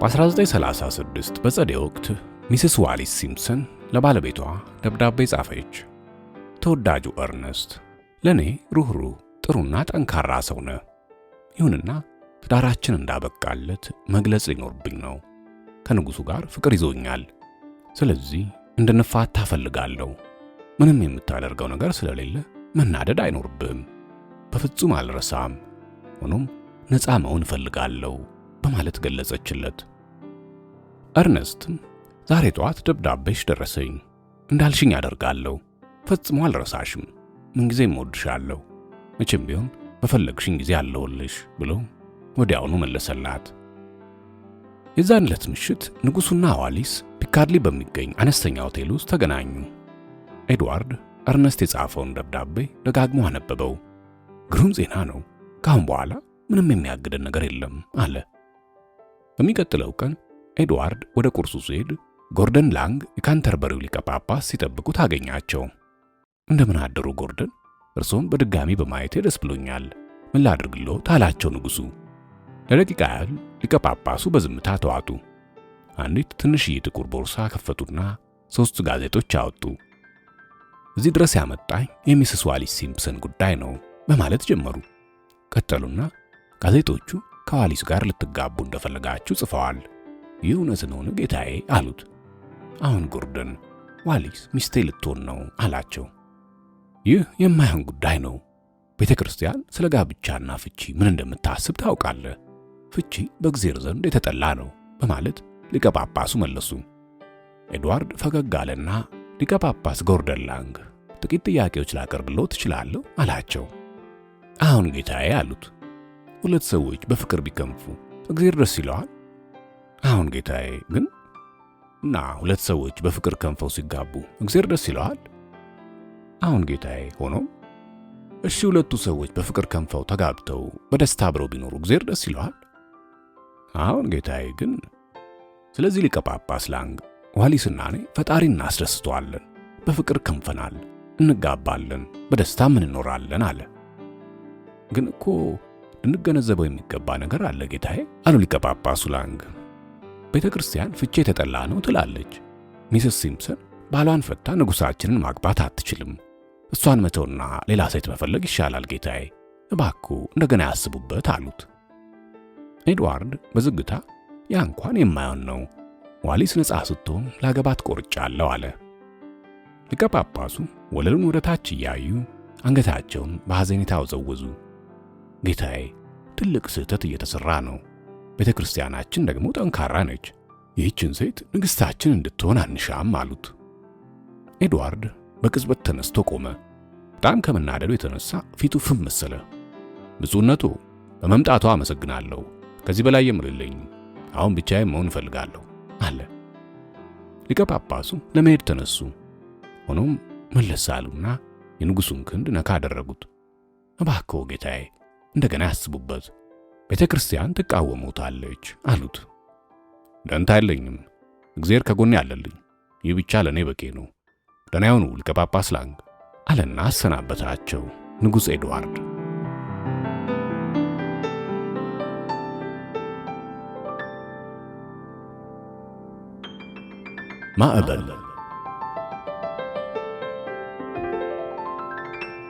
በ1936 በጸደይ ወቅት ሚስስ ዋሊስ ሲምፕሰን ለባለቤቷ ደብዳቤ ጻፈች። ተወዳጁ እርነስት፣ ለኔ ሩህሩህ ጥሩና ጠንካራ ሰው ነህ። ይሁንና ትዳራችን እንዳበቃለት መግለጽ ሊኖርብኝ ነው። ከንጉሡ ጋር ፍቅር ይዞኛል። ስለዚህ እንድንፋታ ፈልጋለሁ። ምንም የምታደርገው ነገር ስለሌለ መናደድ አይኖርብህም። በፍጹም አልረሳም። ሆኖም ነፃ መሆን ፈልጋለሁ በማለት ገለጸችለት። እርነስትም ዛሬ ጠዋት ደብዳቤሽ ደረሰኝ፣ እንዳልሽኝ አደርጋለሁ። ፈጽሞ አልረሳሽም። ምንጊዜም እወድሻለሁ። መቼም ቢሆን በፈለግሽኝ ጊዜ አለሁልሽ ብሎ ወዲያውኑ መለሰላት። የዛን ዕለት ምሽት ንጉሡና ዋሊስ ፒካርድሊ በሚገኝ አነስተኛ ሆቴል ውስጥ ተገናኙ። ኤድዋርድ እርነስት የጻፈውን ደብዳቤ ደጋግሞ አነበበው። ግሩም ዜና ነው፣ ካሁን በኋላ ምንም የሚያግደን ነገር የለም አለ። በሚቀጥለው ቀን ኤድዋርድ ወደ ቁርሱ ሲሄድ ጎርደን ላንግ የካንተርበሪው ሊቀ ጳጳስ ሲጠብቁት አገኛቸው። እንደምን አደሩ ጎርደን፣ እርሶን በድጋሚ በማየቴ ደስ ብሎኛል። ምን ላድርግልዎት አላቸው ንጉሡ። ለደቂቃ ያህል ሊቀ ጳጳሱ በዝምታ ተዋጡ። አንዲት ትንሽዬ ጥቁር ቦርሳ ከፈቱና 3 ጋዜጦች አወጡ። እዚህ ድረስ ያመጣኝ የሚስስ ዋሊስ ሲምፕሰን ጉዳይ ነው በማለት ጀመሩ። ቀጠሉና ጋዜጦቹ ከዋሊስ ጋር ልትጋቡ እንደፈለጋችሁ ጽፈዋል። ይህ እውነት ነው ጌታዬ አሉት። አሁን ጎርደን ዋሊስ ሚስቴ ልትሆን ነው አላቸው። ይህ የማይሆን ጉዳይ ነው። ቤተ ክርስቲያን ስለ ጋብቻና ፍቺ ምን እንደምታስብ ታውቃለህ። ፍቺ በእግዚአብሔር ዘንድ የተጠላ ነው በማለት ሊቀ ጳጳሱ መለሱ። ኤድዋርድ ፈገግ አለና ሊቀ ጳጳስ ጎርደን ላንግ ጥቂት ጥያቄዎች ላቀርብልዎት እችላለሁ አላቸው። አሁን ጌታዬ አሉት። 2 ሰዎች በፍቅር ቢከንፉ እግዚአብሔር ደስ ይለዋል? አሁን ጌታዬ ግን እና 2 ሰዎች በፍቅር ከንፈው ሲጋቡ እግዚአብሔር ደስ ይለዋል? አሁን ጌታዬ ሆኖም እሺ 2ቱ ሰዎች በፍቅር ከንፈው ተጋብተው በደስታ አብረው ቢኖሩ እግዚአብሔር ደስ ይለዋል? አሁን ጌታዬ ግን ስለዚህ ሊቀ ጳጳስ ላንግ ዋሊስና እኔ ፈጣሪ እናስደስተዋለን፣ በፍቅር ከንፈናል፣ እንጋባለን፣ በደስታም እንኖራለን አለ። ግን እኮ ልንገነዘበው የሚገባ ነገር አለ ጌታዬ አሉ ሊቀ ጳጳሱ ላንግ። ቤተ ክርስቲያን ፍቺ የተጠላ ነው ትላለች። ሚስስ ሲምፕሰን ባሏን ፈታ ንጉሳችንን ማግባት አትችልም። እሷን መተውና ሌላ ሴት መፈለግ ይሻላል ጌታዬ፣ እባክዎ እንደገና ያስቡበት አሉት። ኤድዋርድ በዝግታ ያ እንኳን የማይሆን ነው፣ ዋሊስ ነጻ ስትሆን ላገባት ቆርጫለሁ አለ። ሊቀ ጳጳሱ ወለሉን ወደ ታች እያዩ አንገታቸውን በሐዘኔታ አወዘወዙ። ጌታዬ ትልቅ ስህተት እየተሰራ ነው። ቤተ ክርስቲያናችን ደግሞ ጠንካራ ነች። ይህችን ሴት ንግሥታችን እንድትሆን አንሻም አሉት። ኤድዋርድ በቅጽበት ተነስቶ ቆመ። በጣም ከመናደዱ የተነሳ ፊቱ ፍም መሰለ። ብፁዕነቱ በመምጣቷ አመሰግናለሁ። ከዚህ በላይ የምልልኝ አሁን ብቻዬን መሆን እፈልጋለሁ አለ። ሊቀ ጳጳሱ ለመሄድ ተነሱ። ሆኖም መለስ አሉና የንጉሱን ክንድ ነካ አደረጉት። እባክዎ ጌታዬ እንደገና ያስቡበት፣ ቤተክርስቲያን ትቃወሙታለች አሉት። ደንታ የለኝም፣ እግዚአብሔር ከጎኔ አለልኝ፣ ይህ ብቻ ለኔ በቂ ነው። ደህና ይሁኑ ሊቀ ጳጳስ ላንግ አለና አሰናበታቸው ንጉሥ ኤድዋርድ። ማዕበል።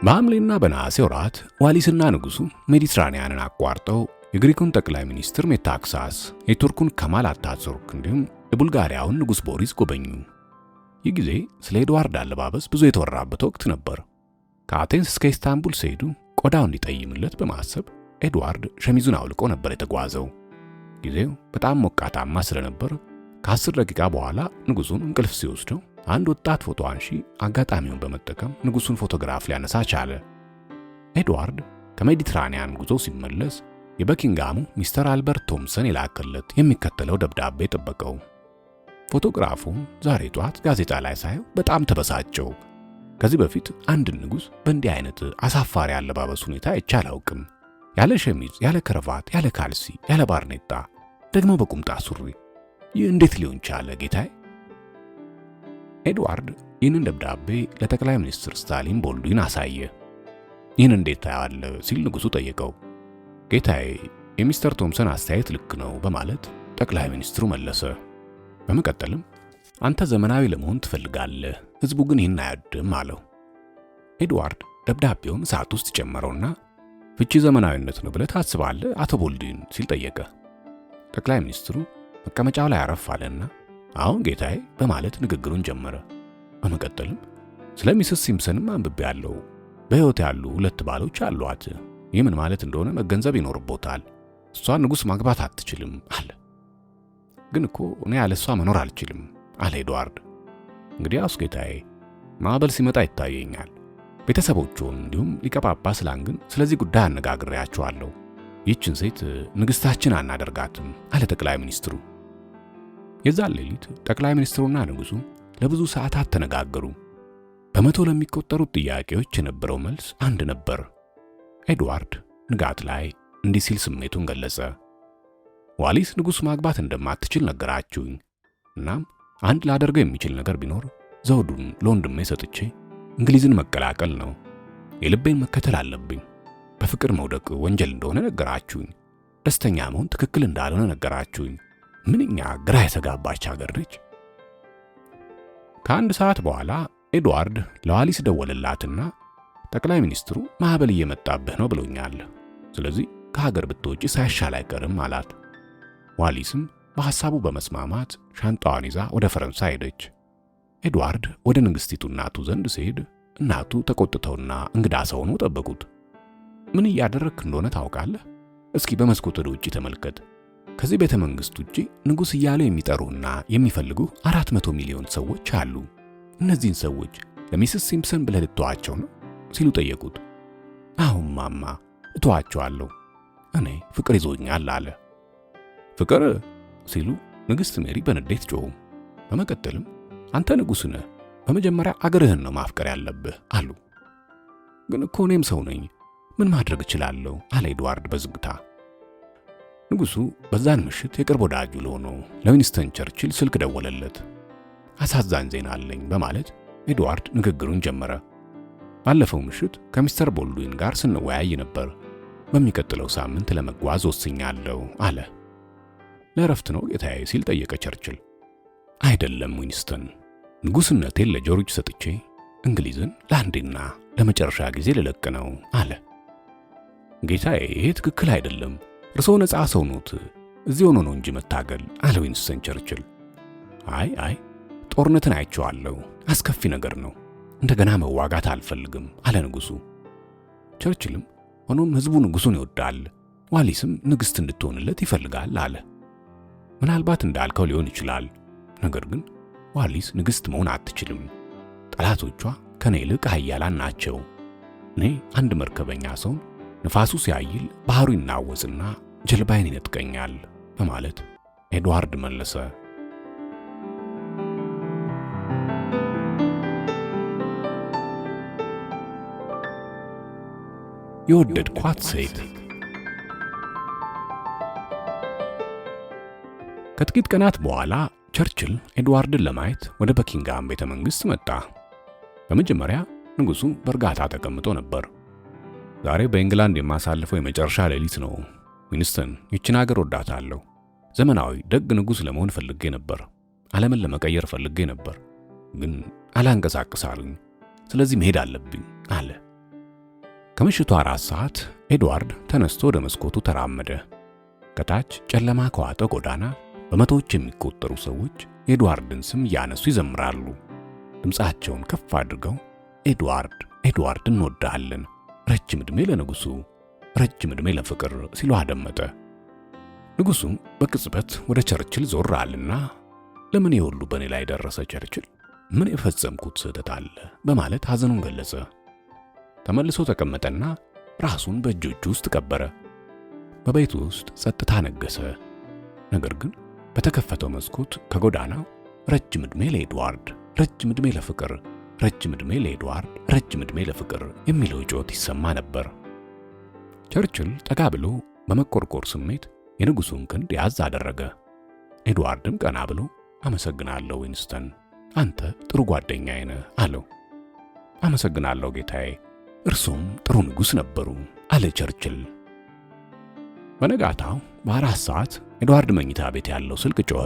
በሐምሌና በነሐሴ ወራት ዋሊስና ንጉሱ ሜዲትራኒያንን አቋርጠው የግሪኩን ጠቅላይ ሚኒስትር ሜታክሳስ፣ የቱርኩን ከማል አታቱርክ እንዲሁም የቡልጋሪያውን ንጉሥ ቦሪስ ጎበኙ። ይህ ጊዜ ስለ ኤድዋርድ አለባበስ ብዙ የተወራበት ወቅት ነበር። ከአቴንስ እስከ ኢስታንቡል ሲሄዱ ቆዳው እንዲጠይምለት በማሰብ ኤድዋርድ ሸሚዙን አውልቆ ነበር የተጓዘው። ጊዜው በጣም ሞቃታማ ስለነበር ከ10 ደቂቃ በኋላ ንጉሱን እንቅልፍ ሲወስደው አንድ ወጣት ፎቶ አንሺ አጋጣሚውን በመጠቀም ንጉሱን ፎቶግራፍ ሊያነሳ ቻለ። ኤድዋርድ ከሜዲትራኒያን ጉዞ ሲመለስ የበኪንጋሙ ሚስተር አልበርት ቶምሰን የላከለት የሚከተለው ደብዳቤ ጠበቀው። ፎቶግራፉ ዛሬ ጧት ጋዜጣ ላይ ሳየው በጣም ተበሳጨው። ከዚህ በፊት አንድ ንጉስ በእንዲህ አይነት አሳፋሪ አለባበስ ሁኔታ አይቼ አላውቅም። ያለ ሸሚዝ፣ ያለ ከረቫት፣ ያለ ካልሲ፣ ያለ ባርኔጣ፣ ደግሞ በቁምጣ ሱሪ። ይህ እንዴት ሊሆን ቻለ ጌታዬ? ኤድዋርድ ይህንን ደብዳቤ ለጠቅላይ ሚኒስትር ስታሊን ቦልዱይን አሳየ። ይህን እንዴት ታያለህ ሲል ንጉሱ ጠየቀው። ጌታዬ የሚስተር ቶምሰን አስተያየት ልክ ነው በማለት ጠቅላይ ሚኒስትሩ መለሰ። በመቀጠልም አንተ ዘመናዊ ለመሆን ትፈልጋለህ፣ ህዝቡ ግን ይህን አይወድም አለው። ኤድዋርድ ደብዳቤውን ሰዓት ውስጥ ጨመረውና ፍቺ ዘመናዊነት ነው ብለህ ታስባለህ አቶ ቦልዱይን ሲል ጠየቀ። ጠቅላይ ሚኒስትሩ መቀመጫው ላይ አረፍ አለና አሁን ጌታዬ በማለት ንግግሩን ጀመረ። በመቀጠልም ስለ ሚስስ ሲምፕሰንም አንብቤያለሁ። በሕይወት ያሉ 2 ባሎች አሏት። ይህ ምን ማለት እንደሆነ መገንዘብ ይኖርቦታል። እሷ ንጉሥ ማግባት አትችልም አለ። ግን እኮ እኔ ያለ እሷ መኖር አልችልም አለ ኤድዋርድ። እንግዲያውስ ጌታዬ ማዕበል ሲመጣ ይታየኛል። ቤተሰቦቹን እንዲሁም ሊቀ ጳጳስ ላንግን ስለዚህ ጉዳይ አነጋግሬያቸዋለሁ። ይህችን ሴት ንግሥታችን አናደርጋትም አለ ጠቅላይ ሚኒስትሩ። የዛን ሌሊት ጠቅላይ ሚኒስትሩና ንጉሱ ለብዙ ሰዓታት ተነጋገሩ። በመቶ ለሚቆጠሩት ጥያቄዎች የነበረው መልስ አንድ ነበር። ኤድዋርድ ንጋት ላይ እንዲህ ሲል ስሜቱን ገለጸ። ዋሊስ ንጉሥ ማግባት እንደማትችል ነገራችሁኝ። እናም አንድ ላደርገው የሚችል ነገር ቢኖር ዘውዱን ለወንድሜ ሰጥቼ እንግሊዝን መቀላቀል ነው። የልቤን መከተል አለብኝ። በፍቅር መውደቅ ወንጀል እንደሆነ ነገራችሁኝ። ደስተኛ መሆን ትክክል እንዳልሆነ ነገራችሁኝ። ምንኛ ግራ የተጋባች ሀገር ነች። ከአንድ ሰዓት በኋላ ኤድዋርድ ለዋሊስ ደወለላትና ጠቅላይ ሚኒስትሩ ማዕበል እየመጣብህ ነው ብሎኛል፣ ስለዚህ ከሀገር ብትወጪ ሳይሻል አይቀርም አላት። ዋሊስም በሐሳቡ በመስማማት ሻንጣዋን ይዛ ወደ ፈረንሳይ ሄደች። ኤድዋርድ ወደ ንግሥቲቱ እናቱ ዘንድ ሲሄድ እናቱ ተቆጥተውና እንግዳ ሰው ሆነው ጠበቁት። ምን እያደረግክ እንደሆነ ታውቃለህ? እስኪ በመስኮት ወደ ውጪ ተመልከት። ከዚህ ቤተ መንግሥት ውጪ ንጉሥ እያሉ የሚጠሩና የሚፈልጉ 400 ሚሊዮን ሰዎች አሉ። እነዚህን ሰዎች ለሚስስ ሲምፕሰን ብለህ ልትተዋቸው ነው ሲሉ ጠየቁት። አሁን ማማ እተዋቸዋለሁ፣ እኔ ፍቅር ይዞኛል አለ። ፍቅር ሲሉ ንግሥት ሜሪ በንዴት ጮኹ። በመቀጠልም አንተ ንጉሥ ነህ፣ በመጀመሪያ አገርህን ነው ማፍቀር ያለብህ አሉ። ግን እኮ እኔም ሰው ነኝ፣ ምን ማድረግ እችላለሁ አለ ኤድዋርድ በዝግታ። ንጉሡ በዛን ምሽት የቅርብ ወዳጁ ለሆነው ለዊንስተን ቸርችል ስልክ ደወለለት። አሳዛኝ ዜና አለኝ በማለት ኤድዋርድ ንግግሩን ጀመረ። ባለፈው ምሽት ከሚስተር ቦልዱይን ጋር ስንወያይ ነበር። በሚቀጥለው ሳምንት ለመጓዝ ወስኛለሁ አለ። ለእረፍት ነው ጌታዬ ሲል ጠየቀ ቸርችል። አይደለም ዊንስተን፣ ንጉሥነቴን ለጆርጅ ሰጥቼ እንግሊዝን ለአንዴና ለመጨረሻ ጊዜ ልለቅ ነው አለ። ጌታዬ ይሄ ትክክል አይደለም፣ እርስዎ ነፃ ሰው ኖት፣ እዚህ ሆኖ ነው እንጂ መታገል አለ ዊንስተን ቸርችል። አይ ጦርነትን አይቼዋለሁ፣ አስከፊ ነገር ነው፣ እንደገና መዋጋት አልፈልግም አለ ንጉሡ። ቸርችልም ሆኖም ሕዝቡ ንጉሡን ይወዳል፣ ዋሊስም ንግሥት እንድትሆንለት ይፈልጋል አለ። ምናልባት እንዳልከው ሊሆን ይችላል፣ ነገር ግን ዋሊስ ንግሥት መሆን አትችልም። ጠላቶቿ ከኔ ይልቅ ኃያላን ናቸው። እኔ አንድ መርከበኛ ሰው ንፋሱ ሲያይል ባህሩ ይናወጽና ጀልባዬን ይነጥቀኛል በማለት ኤድዋርድ መለሰ። የወደድኳት ሴት። ከጥቂት ቀናት በኋላ ቸርችል ኤድዋርድን ለማየት ወደ በኪንግሃም ቤተ መንግሥት መጣ። በመጀመሪያ ንጉሡ በእርጋታ ተቀምጦ ነበር። ዛሬ በእንግላንድ የማሳልፈው የመጨረሻ ሌሊት ነው ዊንስተን። ይችን ሀገር ወዳታለሁ። ዘመናዊ ደግ ንጉሥ ለመሆን ፈልጌ ነበር። ዓለምን ለመቀየር ፈልጌ ነበር፣ ግን አላንቀሳቅሳሉኝ። ስለዚህ መሄድ አለብኝ አለ። ከምሽቱ 4 ሰዓት ኤድዋርድ ተነስቶ ወደ መስኮቱ ተራመደ። ከታች ጨለማ ከዋጠ ጎዳና በመቶዎች የሚቆጠሩ ሰዎች የኤድዋርድን ስም እያነሱ ይዘምራሉ። ድምፃቸውን ከፍ አድርገው ኤድዋርድ ኤድዋርድ እንወዳለን፣ ረጅም ዕድሜ ለንጉሡ፣ ረጅም ዕድሜ ለፍቅር ሲሉ አደመጠ። ንጉሡ በቅጽበት ወደ ቸርችል ዞር አለና ለምን የሁሉ በእኔ ላይ ደረሰ ቸርችል? ምን የፈጸምኩት ስህተት አለ? በማለት ሐዘኑን ገለጸ። ተመልሶ ተቀመጠና ራሱን በእጆቹ ውስጥ ቀበረ። በቤቱ ውስጥ ጸጥታ ነገሰ። ነገር ግን በተከፈተው መስኮት ከጎዳናው ረጅም ዕድሜ ለኤድዋርድ፣ ረጅም ዕድሜ ለፍቅር፣ ረጅም ዕድሜ ለኤድዋርድ፣ ረጅም ዕድሜ ለፍቅር የሚለው ጩኸት ይሰማ ነበር። ቸርችል ጠጋ ብሎ በመቆርቆር ስሜት የንጉሡን ክንድ ያዝ አደረገ። ኤድዋርድም ቀና ብሎ አመሰግናለሁ ዊንስተን፣ አንተ ጥሩ ጓደኛዬ ነህ አለው። አመሰግናለሁ ጌታዬ፣ እርሶም ጥሩ ንጉሥ ነበሩ አለ ቸርችል። በነጋታው በ4 ሰዓት ኤድዋርድ መኝታ ቤት ያለው ስልክ ጮኸ።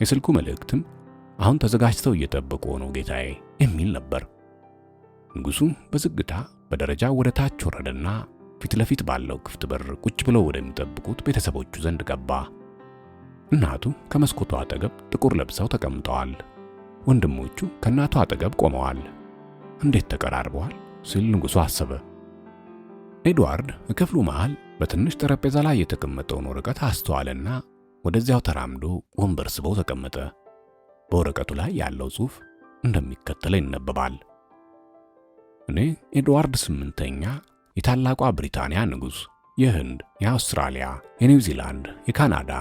የስልኩ መልእክትም አሁን ተዘጋጅተው እየጠበቁ ነው ጌታዬ የሚል ነበር። ንጉሡ በዝግታ በደረጃው ወደ ታች ወረደና ፊት ለፊት ባለው ክፍት በር ቁጭ ብለው ወደሚጠብቁት ቤተሰቦቹ ዘንድ ገባ። እናቱ ከመስኮቷ አጠገብ ጥቁር ለብሰው ተቀምጠዋል። ወንድሞቹ ከእናቱ አጠገብ ቆመዋል። እንዴት ተቀራርበዋል ሲል ንጉሡ አሰበ። ኤድዋርድ በክፍሉ መሃል በትንሽ ጠረጴዛ ላይ የተቀመጠውን ወረቀት አስተዋለና ወደዚያው ተራምዶ ወንበር ስበው ተቀመጠ። በወረቀቱ ላይ ያለው ጽሑፍ እንደሚከተለው ይነበባል። እኔ ኤድዋርድ 8ኛ የታላቋ ብሪታንያ ንጉሥ፣ የህንድ፣ የአውስትራሊያ፣ የኒውዚላንድ፣ የካናዳ፣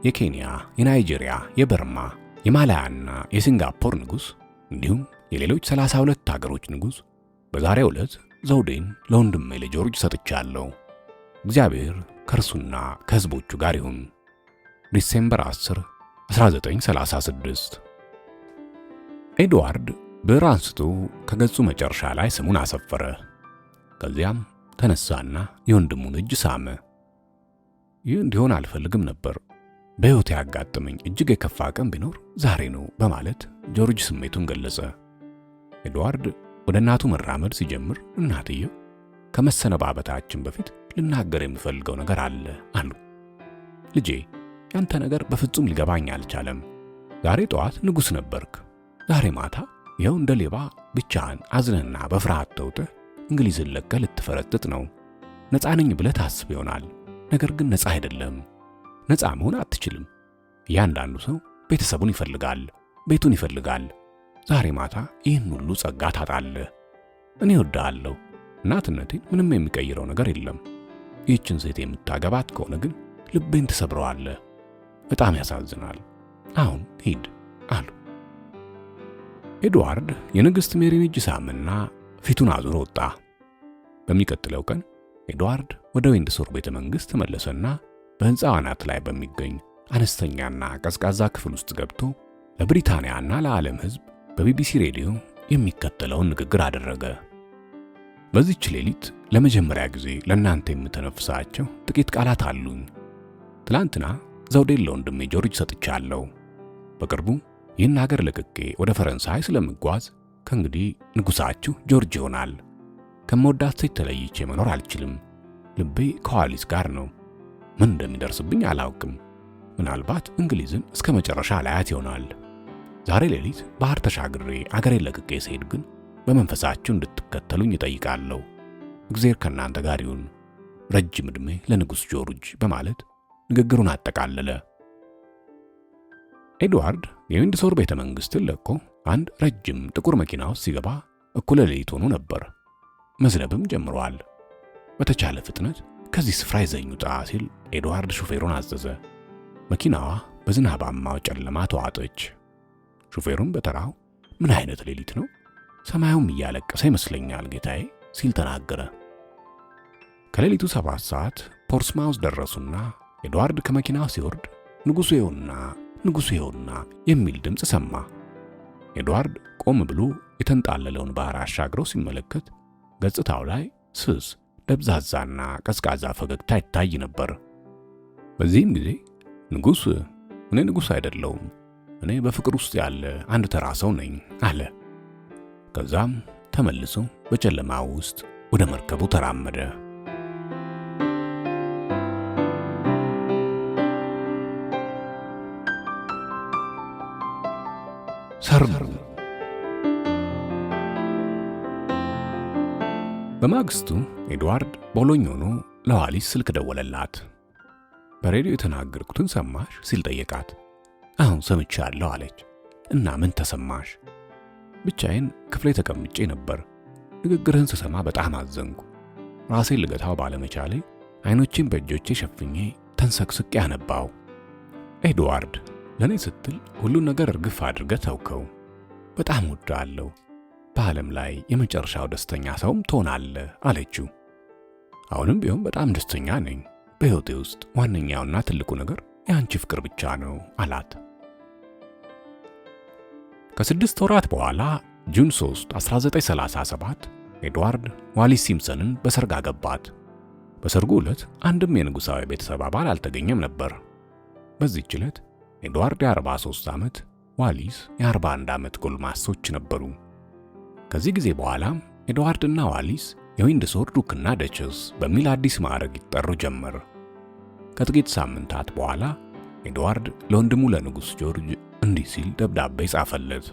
የኬንያ፣ የናይጄሪያ፣ የበርማ፣ የማላያና የሲንጋፖር ንጉሥ እንዲሁም የሌሎች 32 ሀገሮች ንጉሥ በዛሬው ዕለት ዘውዴን ለወንድሜ ለጆርጅ ሰጥቻለሁ። እግዚአብሔር ከእርሱና ከሕዝቦቹ ጋር ይሁን። ዲሴምበር 10 1936። ኤድዋርድ ብዕር አንስቶ ከገጹ መጨረሻ ላይ ስሙን አሰፈረ። ከዚያም ተነሳና የወንድሙን እጅ ሳመ። ይህ እንዲሆን አልፈልግም ነበር። በሕይወቴ ያጋጠመኝ እጅግ የከፋ ቀን ቢኖር ዛሬ ነው በማለት ጆርጅ ስሜቱን ገለጸ። ኤድዋርድ ወደ እናቱ መራመድ ሲጀምር እናትየው ከመሰነባበታችን በፊት ልናገር የምፈልገው ነገር አለ አሉ። ልጄ፣ ያንተ ነገር በፍጹም ሊገባኝ አልቻለም። ዛሬ ጠዋት ንጉሥ ነበርክ። ዛሬ ማታ ይኸው እንደ ሌባ ብቻህን አዝነህና በፍርሃት ተውጠህ እንግሊዝን ለቀህ ልትፈረጥጥ ነው። ነፃ ነኝ ብለህ ታስብ ይሆናል። ነገር ግን ነፃ አይደለም። ነፃ መሆን አትችልም። እያንዳንዱ ሰው ቤተሰቡን ይፈልጋል፣ ቤቱን ይፈልጋል። ዛሬ ማታ ይህን ሁሉ ጸጋ ታጣለህ። እኔ እወድሃለሁ። እናትነቴን ምንም የሚቀይረው ነገር የለም። ይህችን ሴት የምታገባት ከሆነ ግን ልቤን ትሰብረዋለህ። በጣም ያሳዝናል። አሁን ሂድ አሉ። ኤድዋርድ የንግሥት ሜሪን እጅ ሳምና ፊቱን አዙሮ ወጣ። በሚቀጥለው ቀን ኤድዋርድ ወደ ዊንድሶር ቤተ መንግሥት ተመለሰና በሕንፃው አናት ላይ በሚገኝ አነስተኛና ቀዝቃዛ ክፍል ውስጥ ገብቶ ለብሪታንያና ለዓለም ሕዝብ በቢቢሲ ሬዲዮ የሚከተለውን ንግግር አደረገ። በዚህች ሌሊት ለመጀመሪያ ጊዜ ለእናንተ የምተነፍሳቸው ጥቂት ቃላት አሉኝ። ትላንትና ዘውዴን ለወንድሜ ጆርጅ ሰጥቻለሁ። በቅርቡ ይህን ሀገር ለቅቄ ወደ ፈረንሳይ ስለምጓዝ ከእንግዲህ ንጉሣችሁ ጆርጅ ይሆናል። ከመወዳት ሴት ተለይቼ መኖር አልችልም። ልቤ ከዋሊስ ጋር ነው። ምን እንደሚደርስብኝ አላውቅም። ምናልባት እንግሊዝን እስከ መጨረሻ ላያት ይሆናል። ዛሬ ሌሊት ባህር ተሻግሬ አገሬን ለቅቄ ስሄድ ግን በመንፈሳችሁ እንድትከተሉኝ እጠይቃለሁ። እግዚአብሔር ከእናንተ ጋር ይሁን። ረጅም ዕድሜ ለንጉሥ ጆርጅ በማለት ንግግሩን አጠቃለለ። ኤድዋርድ የዊንድሶር ቤተ መንግሥትን ለቆ አንድ ረጅም ጥቁር መኪና ውስጥ ሲገባ እኩለ ሌሊት ሆኖ ነበር። መዝነብም ጀምሯል። በተቻለ ፍጥነት ከዚህ ስፍራ ይዘኝ ውጣ ሲል ኤድዋርድ ሹፌሩን አዘዘ። መኪናዋ በዝናባማው ጨለማ ተዋጠች። ሹፌሩም በተራው ምን አይነት ሌሊት ነው? ሰማዩም እያለቀሰ ይመስለኛል ጌታዬ ሲል ተናገረ። ከሌሊቱ 7 ሰዓት ፖርስማውዝ ደረሱና ኤድዋርድ ከመኪናው ሲወርድ ንጉሡ ይኸውና የሚል ድምፅ ሰማ። ኤድዋርድ ቆም ብሎ የተንጣለለውን ባህር አሻግረው ሲመለከት ገጽታው ላይ ስስ ደብዛዛና ቀዝቃዛ ፈገግታ ይታይ ነበር። በዚህም ጊዜ እኔ ንጉሥ አይደለሁም፣ እኔ በፍቅር ውስጥ ያለ አንድ ተራ ሰው ነኝ አለ። ከዛም ተመልሶ በጨለማው ውስጥ ወደ መርከቡ ተራመደ። ሰርሙ። በማግስቱ ኤድዋርድ ቦሎኝ ሆኖ ለዋሊስ ስልክ ደወለላት። በሬዲዮ የተናገርኩትን ሰማሽ ሲል ጠየቃት። አሁን ሰምቻለሁ አለች። እና ምን ተሰማሽ? ብቻዬን ክፍሌ ተቀምጬ ነበር። ንግግርህን ስሰማ በጣም አዘንኩ። ራሴን ልገታው ባለመቻሌ አይኖቼን በእጆቼ ሸፍኜ ተንሰቅስቄ አነባው። ኤድዋርድ ለኔ ስትል ሁሉን ነገር እርግፍ አድርገህ ተውከው። በጣም ወዳለሁ። በዓለም ላይ የመጨረሻው ደስተኛ ሰውም ትሆናለህ አለችው። አሁንም ቢሆን በጣም ደስተኛ ነኝ። በሕይወቴ ውስጥ ዋነኛውና ትልቁ ነገር የአንቺ ፍቅር ብቻ ነው አላት። ከ6 ወራት በኋላ ጁን 3 1937 ኤድዋርድ ዋሊስ ሲምፕሰንን በሰርግ አገባት። በሰርጉ ዕለት አንድም የንጉሣዊ ቤተሰብ አባል አልተገኘም ነበር። በዚህች ዕለት ኤድዋርድ የ43 ዓመት፣ ዋሊስ የ41 ዓመት ጎልማሶች ነበሩ። ከዚህ ጊዜ በኋላም ኤድዋርድና ዋሊስ የዊንድሶር ዱክና ደቸስ በሚል አዲስ ማዕረግ ይጠሩ ጀመር። ከጥቂት ሳምንታት በኋላ ኤድዋርድ ለወንድሙ ለንጉሥ ጆርጅ እንዲህ ሲል ደብዳቤ ጻፈለት።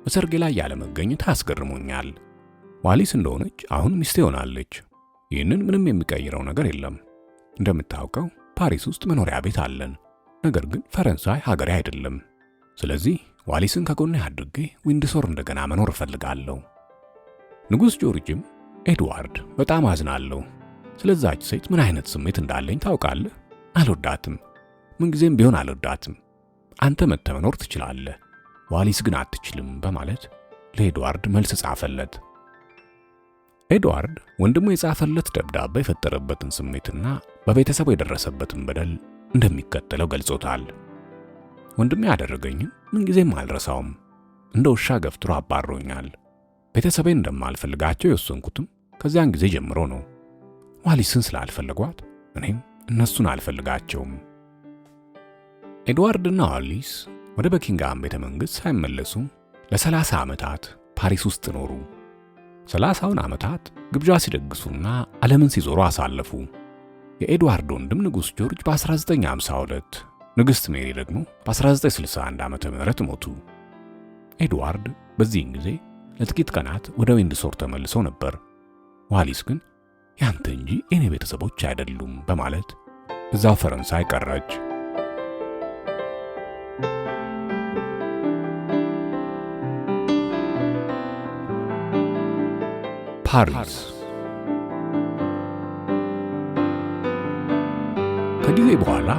በሰርጌ ላይ ያለመገኘት አስገርሞኛል። ዋሊስ እንደሆነች አሁን ሚስቴ ሆናለች። ይህንን ምንም የሚቀይረው ነገር የለም። እንደምታውቀው ፓሪስ ውስጥ መኖሪያ ቤት አለን። ነገር ግን ፈረንሳይ ሀገሬ አይደለም። ስለዚህ ዋሊስን ከጎኔ አድርጌ ዊንድሶር እንደገና መኖር እፈልጋለሁ። ንጉሥ ጆርጅም ኤድዋርድ በጣም አዝናለሁ። ስለዛች ሴት ምን አይነት ስሜት እንዳለኝ ታውቃለህ? አልወዳትም። ምንጊዜም ቢሆን አልወዳትም። አንተ መጥተህ መኖር ትችላለህ፣ ዋሊስ ግን አትችልም በማለት ለኤድዋርድ መልስ ጻፈለት። ኤድዋርድ ወንድሙ የጻፈለት ደብዳቤ የፈጠረበትን ስሜትና በቤተሰቡ የደረሰበትን በደል እንደሚከተለው ገልጾታል። ወንድሜ ያደረገኝም ምንጊዜም አልረሳውም። እንደ ውሻ ገፍትሮ አባሮኛል። ቤተሰቤን እንደማልፈልጋቸው የወሰንኩትም ከዚያን ጊዜ ጀምሮ ነው። ዋሊስን ስላልፈለጓት እኔም እነሱን አልፈልጋቸውም። ኤድዋርድና ዋሊስ ወደ በኪንግሃም ቤተ መንግሥት ሳይመለሱ ለ30 ዓመታት ፓሪስ ውስጥ ኖሩ። 30ውን ዓመታት ግብዣ ሲደግሱና ዓለምን ሲዞሩ አሳለፉ። የኤድዋርድ ወንድም ንጉሥ ጆርጅ በ1952፣ ንግሥት ሜሪ ደግሞ በ1961 ዓመተ ምህረት ሞቱ። ኤድዋርድ በዚህን ጊዜ ለጥቂት ቀናት ወደ ዊንድሶር ተመልሶ ነበር። ዋሊስ ግን ያንተ እንጂ የኔ ቤተሰቦች አይደሉም በማለት እዛው ፈረንሳይ ቀረች። ፓሪስ። ከጊዜ በኋላ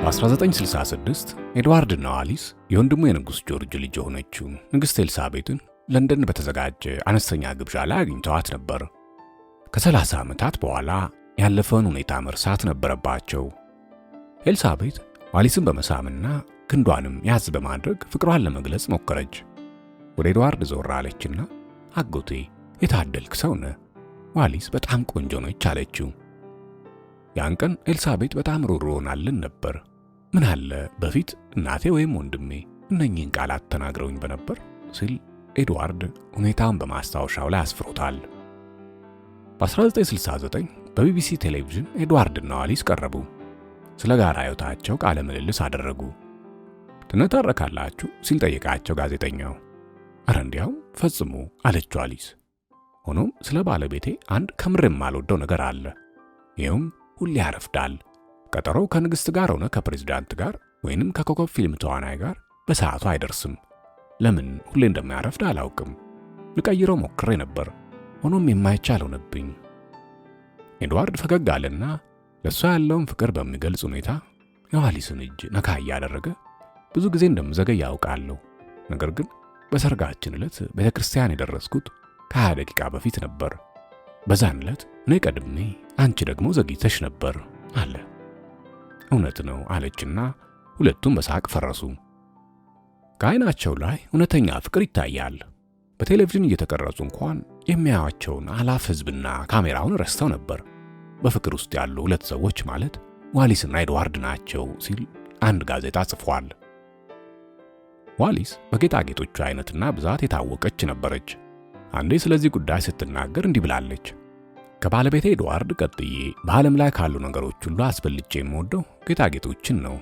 በ1966 ኤድዋርድና ዋሊስ የወንድሙ የንጉሥ ጆርጅ ልጅ የሆነችው ንግሥት ኤልሳቤጥን ለንደን በተዘጋጀ አነስተኛ ግብዣ ላይ አግኝተዋት ነበር። ከ30 ዓመታት በኋላ ያለፈውን ሁኔታ መርሳት ነበረባቸው። ኤልሳቤጥ ዋሊስን በመሳምና ክንዷንም ያዝ በማድረግ ፍቅሯን ለመግለጽ ሞከረች። ወደ ኤድዋርድ ዞር አለችና አጎቴ የታደልክ ሰው ነህ፣ ዋሊስ በጣም ቆንጆ ነች አለችው። ያን ቀን ኤልሳቤጥ በጣም ሩህሩህ ሆናልን ነበር። ምን አለ በፊት እናቴ ወይም ወንድሜ እነኚህን ቃላት ተናግረውኝ በነበር ሲል ኤድዋርድ ሁኔታውን በማስታወሻው ላይ አስፍሮታል። በ1969 በቢቢሲ ቴሌቪዥን ኤድዋርድና ዋሊስ ቀረቡ። ስለ ጋራ ሕይወታቸው ቃለ ምልልስ አደረጉ። ትነታረካላችሁ ሲል ጠየቃቸው ጋዜጠኛው። ኧረ እንዲያው ፈጽሞ አለች ዋሊስ። ሆኖም ስለ ባለቤቴ አንድ ከምር የማልወደው ነገር አለ። ይኸውም ሁሌ ያረፍዳል። ቀጠሮው ከንግሥት ጋር ሆነ ከፕሬዝዳንት ጋር ወይንም ከኮከብ ፊልም ተዋናይ ጋር በሰዓቱ አይደርስም። ለምን ሁሌ እንደማያረፍድ አላውቅም። ልቀይረው ሞክሬ ነበር፣ ሆኖም የማይቻል ሆነብኝ። ኤድዋርድ ፈገግ አለና ለሷ ያለውን ፍቅር በሚገልጽ ሁኔታ የዋሊስን እጅ ነካ እያደረገ ብዙ ጊዜ እንደምዘገይ ያውቃለሁ፣ ነገር ግን በሰርጋችን ዕለት ቤተክርስቲያን የደረስኩት ከ20 ደቂቃ በፊት ነበር። በዛን ዕለት እኔ ቀድሜ አንቺ ደግሞ ዘግይተሽ ነበር አለ። እውነት ነው አለችና ሁለቱም በሳቅ ፈረሱ። ከዓይናቸው ላይ እውነተኛ ፍቅር ይታያል። በቴሌቪዥን እየተቀረጹ እንኳን የሚያዩአቸውን አላፍ ሕዝብና ካሜራውን ረስተው ነበር። በፍቅር ውስጥ ያሉ ሁለት ሰዎች ማለት ዋሊስና ኤድዋርድ ናቸው ሲል አንድ ጋዜጣ ጽፏል። ዋሊስ በጌጣጌጦቹ አይነትና ብዛት የታወቀች ነበረች። አንዴ ስለዚህ ጉዳይ ስትናገር እንዲህ ብላለች። ከባለቤቴ ኤድዋርድ ቀጥዬ በዓለም ላይ ካሉ ነገሮች ሁሉ አስበልጬ የምወደው ጌጣጌጦችን ነው።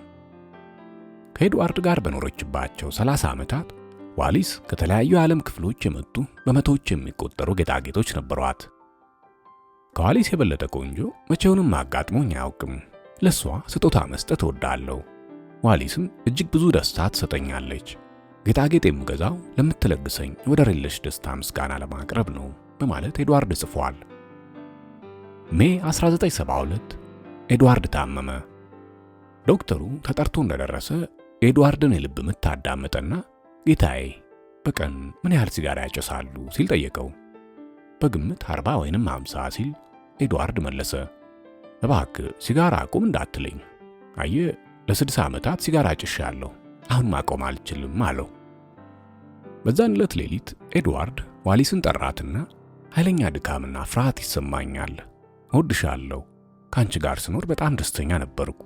ከኤድዋርድ ጋር በኖረችባቸው 30 ዓመታት ዋሊስ ከተለያዩ የዓለም ክፍሎች የመጡ በመቶዎች የሚቆጠሩ ጌጣጌጦች ነበሯት። ከዋሊስ የበለጠ ቆንጆ መቼውንም አጋጥሞኝ አያውቅም። ለሷ ስጦታ መስጠት እወዳለሁ። ዋሊስም እጅግ ብዙ ደስታ ትሰጠኛለች። ጌጣጌጥ የምገዛው ለምትለግሰኝ ወደር የለሽ ደስታ ምስጋና ለማቅረብ ነው በማለት ኤድዋርድ ጽፏል። ሜይ 1972 ኤድዋርድ ታመመ። ዶክተሩ ተጠርቶ እንደደረሰ ኤድዋርድን የልብ ምት አዳመጠና ጌታዬ በቀን ምን ያህል ሲጋራ ያጨሳሉ ሲል ጠየቀው። በግምት 40 ወይንም 50 ሲል ኤድዋርድ መለሰ። እባክህ ሲጋራ አቁም እንዳትለኝ፣ አየህ ለ60 ዓመታት ሲጋራ አጭሻለሁ፣ አሁን ማቆም አልችልም አለው። በዛን ዕለት ሌሊት ኤድዋርድ ዋሊስን ጠራትና ኃይለኛ ድካምና ፍርሃት ይሰማኛል፣ እወድሻለሁ፣ ከአንቺ ጋር ስኖር በጣም ደስተኛ ነበርኩ።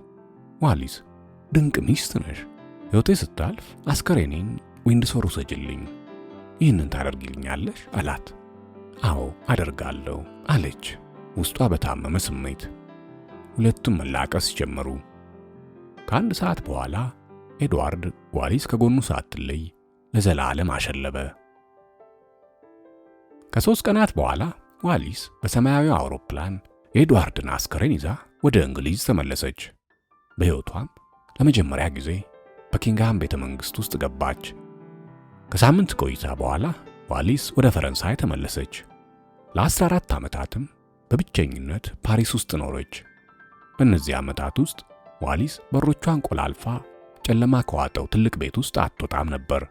ዋሊስ ድንቅ ሚስት ነሽ፣ ሕይወቴ ስታልፍ አስከሬኔን ዊንድሶር ውሰጅልኝ፣ ይህንን ታደርጊልኛለሽ አላት። አዎ አደርጋለሁ አለች ውስጧ በታመመ ስሜት። ሁለቱም መላቀስ ጀመሩ። ከአንድ ሰዓት በኋላ ኤድዋርድ ዋሊስ ከጎኑ ሳትለይ ለዘላለም አሸለበ። ከ3 ቀናት በኋላ ዋሊስ በሰማያዊው አውሮፕላን የኤድዋርድን አስከሬን ይዛ ወደ እንግሊዝ ተመለሰች። በሕይወቷም ለመጀመሪያ ጊዜ በኪንግሃም ቤተ መንግሥት ውስጥ ገባች። ከሳምንት ቆይታ በኋላ ዋሊስ ወደ ፈረንሳይ ተመለሰች። ለ14 ዓመታትም በብቸኝነት ፓሪስ ውስጥ ኖረች። በእነዚህ ዓመታት ውስጥ ዋሊስ በሮቿን ቆላልፋ ጨለማ ከዋጠው ትልቅ ቤት ውስጥ አትወጣም ነበር።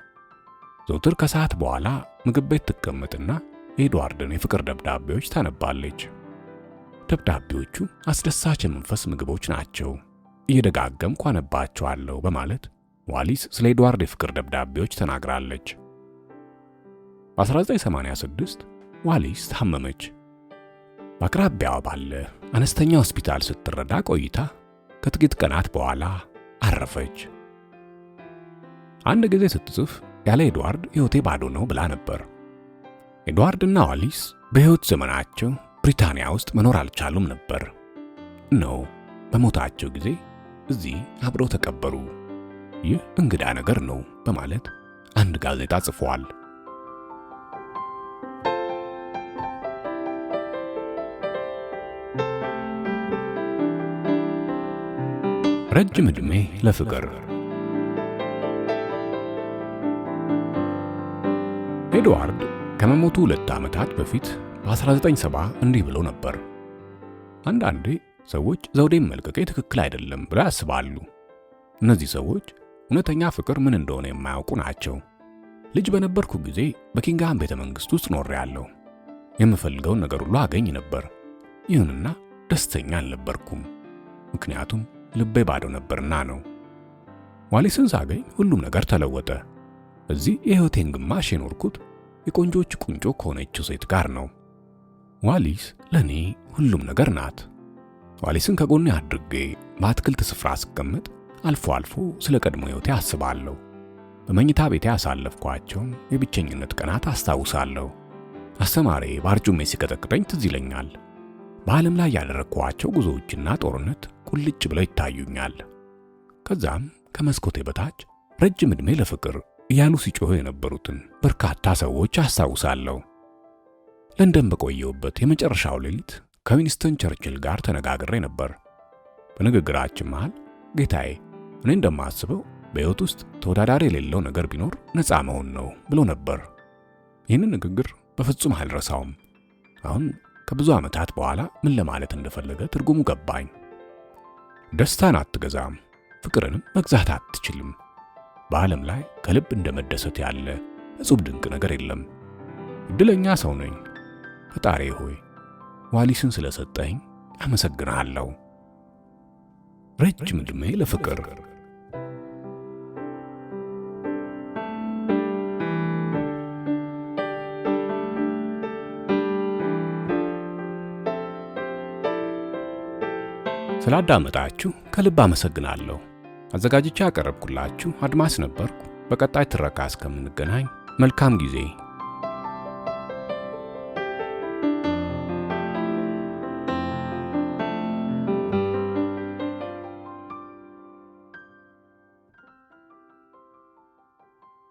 ዘውትር ከሰዓት በኋላ ምግብ ቤት ትቀመጥና የኤድዋርድን የፍቅር ደብዳቤዎች ታነባለች። ደብዳቤዎቹ አስደሳች የመንፈስ ምግቦች ናቸው፣ እየደጋገምኩ አነባቸዋለሁ በማለት ዋሊስ ስለ ኤድዋርድ የፍቅር ደብዳቤዎች ተናግራለች። በ1986 ዋሊስ ታመመች። በአቅራቢያዋ ባለ አነስተኛ ሆስፒታል ስትረዳ ቆይታ ከጥቂት ቀናት በኋላ አረፈች። አንድ ጊዜ ስትጽፍ ያለ ኤድዋርድ ሕይወቴ ባዶ ነው ብላ ነበር። ኤድዋርድና ዋሊስ በሕይወት ዘመናቸው ብሪታንያ ውስጥ መኖር አልቻሉም ነበር ነው። በሞታቸው ጊዜ እዚህ አብረው ተቀበሩ። ይህ እንግዳ ነገር ነው በማለት አንድ ጋዜጣ ጽፏል። ረጅም ዕድሜ ለፍቅር። ኤድዋርድ ከመሞቱ 2 ዓመታት በፊት በ1970 እንዲህ ብሎ ነበር። አንዳንዴ ሰዎች ዘውዴን መልቀቄ ትክክል አይደለም ብለው ያስባሉ። እነዚህ ሰዎች እውነተኛ ፍቅር ምን እንደሆነ የማያውቁ ናቸው። ልጅ በነበርኩ ጊዜ በኪንግሃም ቤተ መንግሥት ውስጥ ኖሬያለሁ። የምፈልገውን ነገር ሁሉ አገኝ ነበር። ይሁንና ደስተኛ አልነበርኩም፣ ምክንያቱም ልቤ ባዶ ነበርና ነው። ዋሊስን ሳገኝ ሁሉም ነገር ተለወጠ። እዚህ የሕይወቴን ግማሽ የኖርኩት የቆንጆች ቁንጮ ከሆነችው ሴት ጋር ነው። ዋሊስ ለኔ ሁሉም ነገር ናት። ዋሊስን ከጎኔ አድርጌ በአትክልት ስፍራ አስቀምጥ አልፎ አልፎ ስለ ቀድሞ ሕይወቴ አስባለሁ። በመኝታ ቤቴ ያሳለፍኳቸውን የብቸኝነት ቀናት አስታውሳለሁ። አስተማሪ ባርጩሜ ሲቀጠቅጠኝ ትዝ ይለኛል። በዓለም ላይ ያደረግኳቸው ጉዞዎችና ጦርነት ቁልጭ ብለው ይታዩኛል። ከዛም ከመስኮቴ በታች ረጅም ዕድሜ ለፍቅር እያሉ ሲጮሁ የነበሩትን በርካታ ሰዎች አስታውሳለሁ። ለንደን በቆየሁበት የመጨረሻው ሌሊት ከዊንስተን ቸርችል ጋር ተነጋግሬ ነበር። በንግግራችን መሃል ጌታዬ እኔ እንደማስበው በሕይወት ውስጥ ተወዳዳሪ የሌለው ነገር ቢኖር ነፃ መሆን ነው ብሎ ነበር። ይህንን ንግግር በፍጹም አልረሳውም። አሁን ከብዙ ዓመታት በኋላ ምን ለማለት እንደፈለገ ትርጉሙ ገባኝ። ደስታን አትገዛም፣ ፍቅርንም መግዛት አትችልም። በዓለም ላይ ከልብ እንደመደሰት ያለ እጹብ ድንቅ ነገር የለም። እድለኛ ሰው ነኝ። ፈጣሪ ሆይ ዋሊስን ስለሰጠኝ አመሰግናለሁ። ረጅም ዕድሜ ለፍቅር። ስላዳመጣችሁ ከልብ አመሰግናለሁ። አዘጋጅቼ ያቀረብኩላችሁ አድማስ ነበርኩ። በቀጣይ ትረካ እስከምንገናኝ መልካም ጊዜ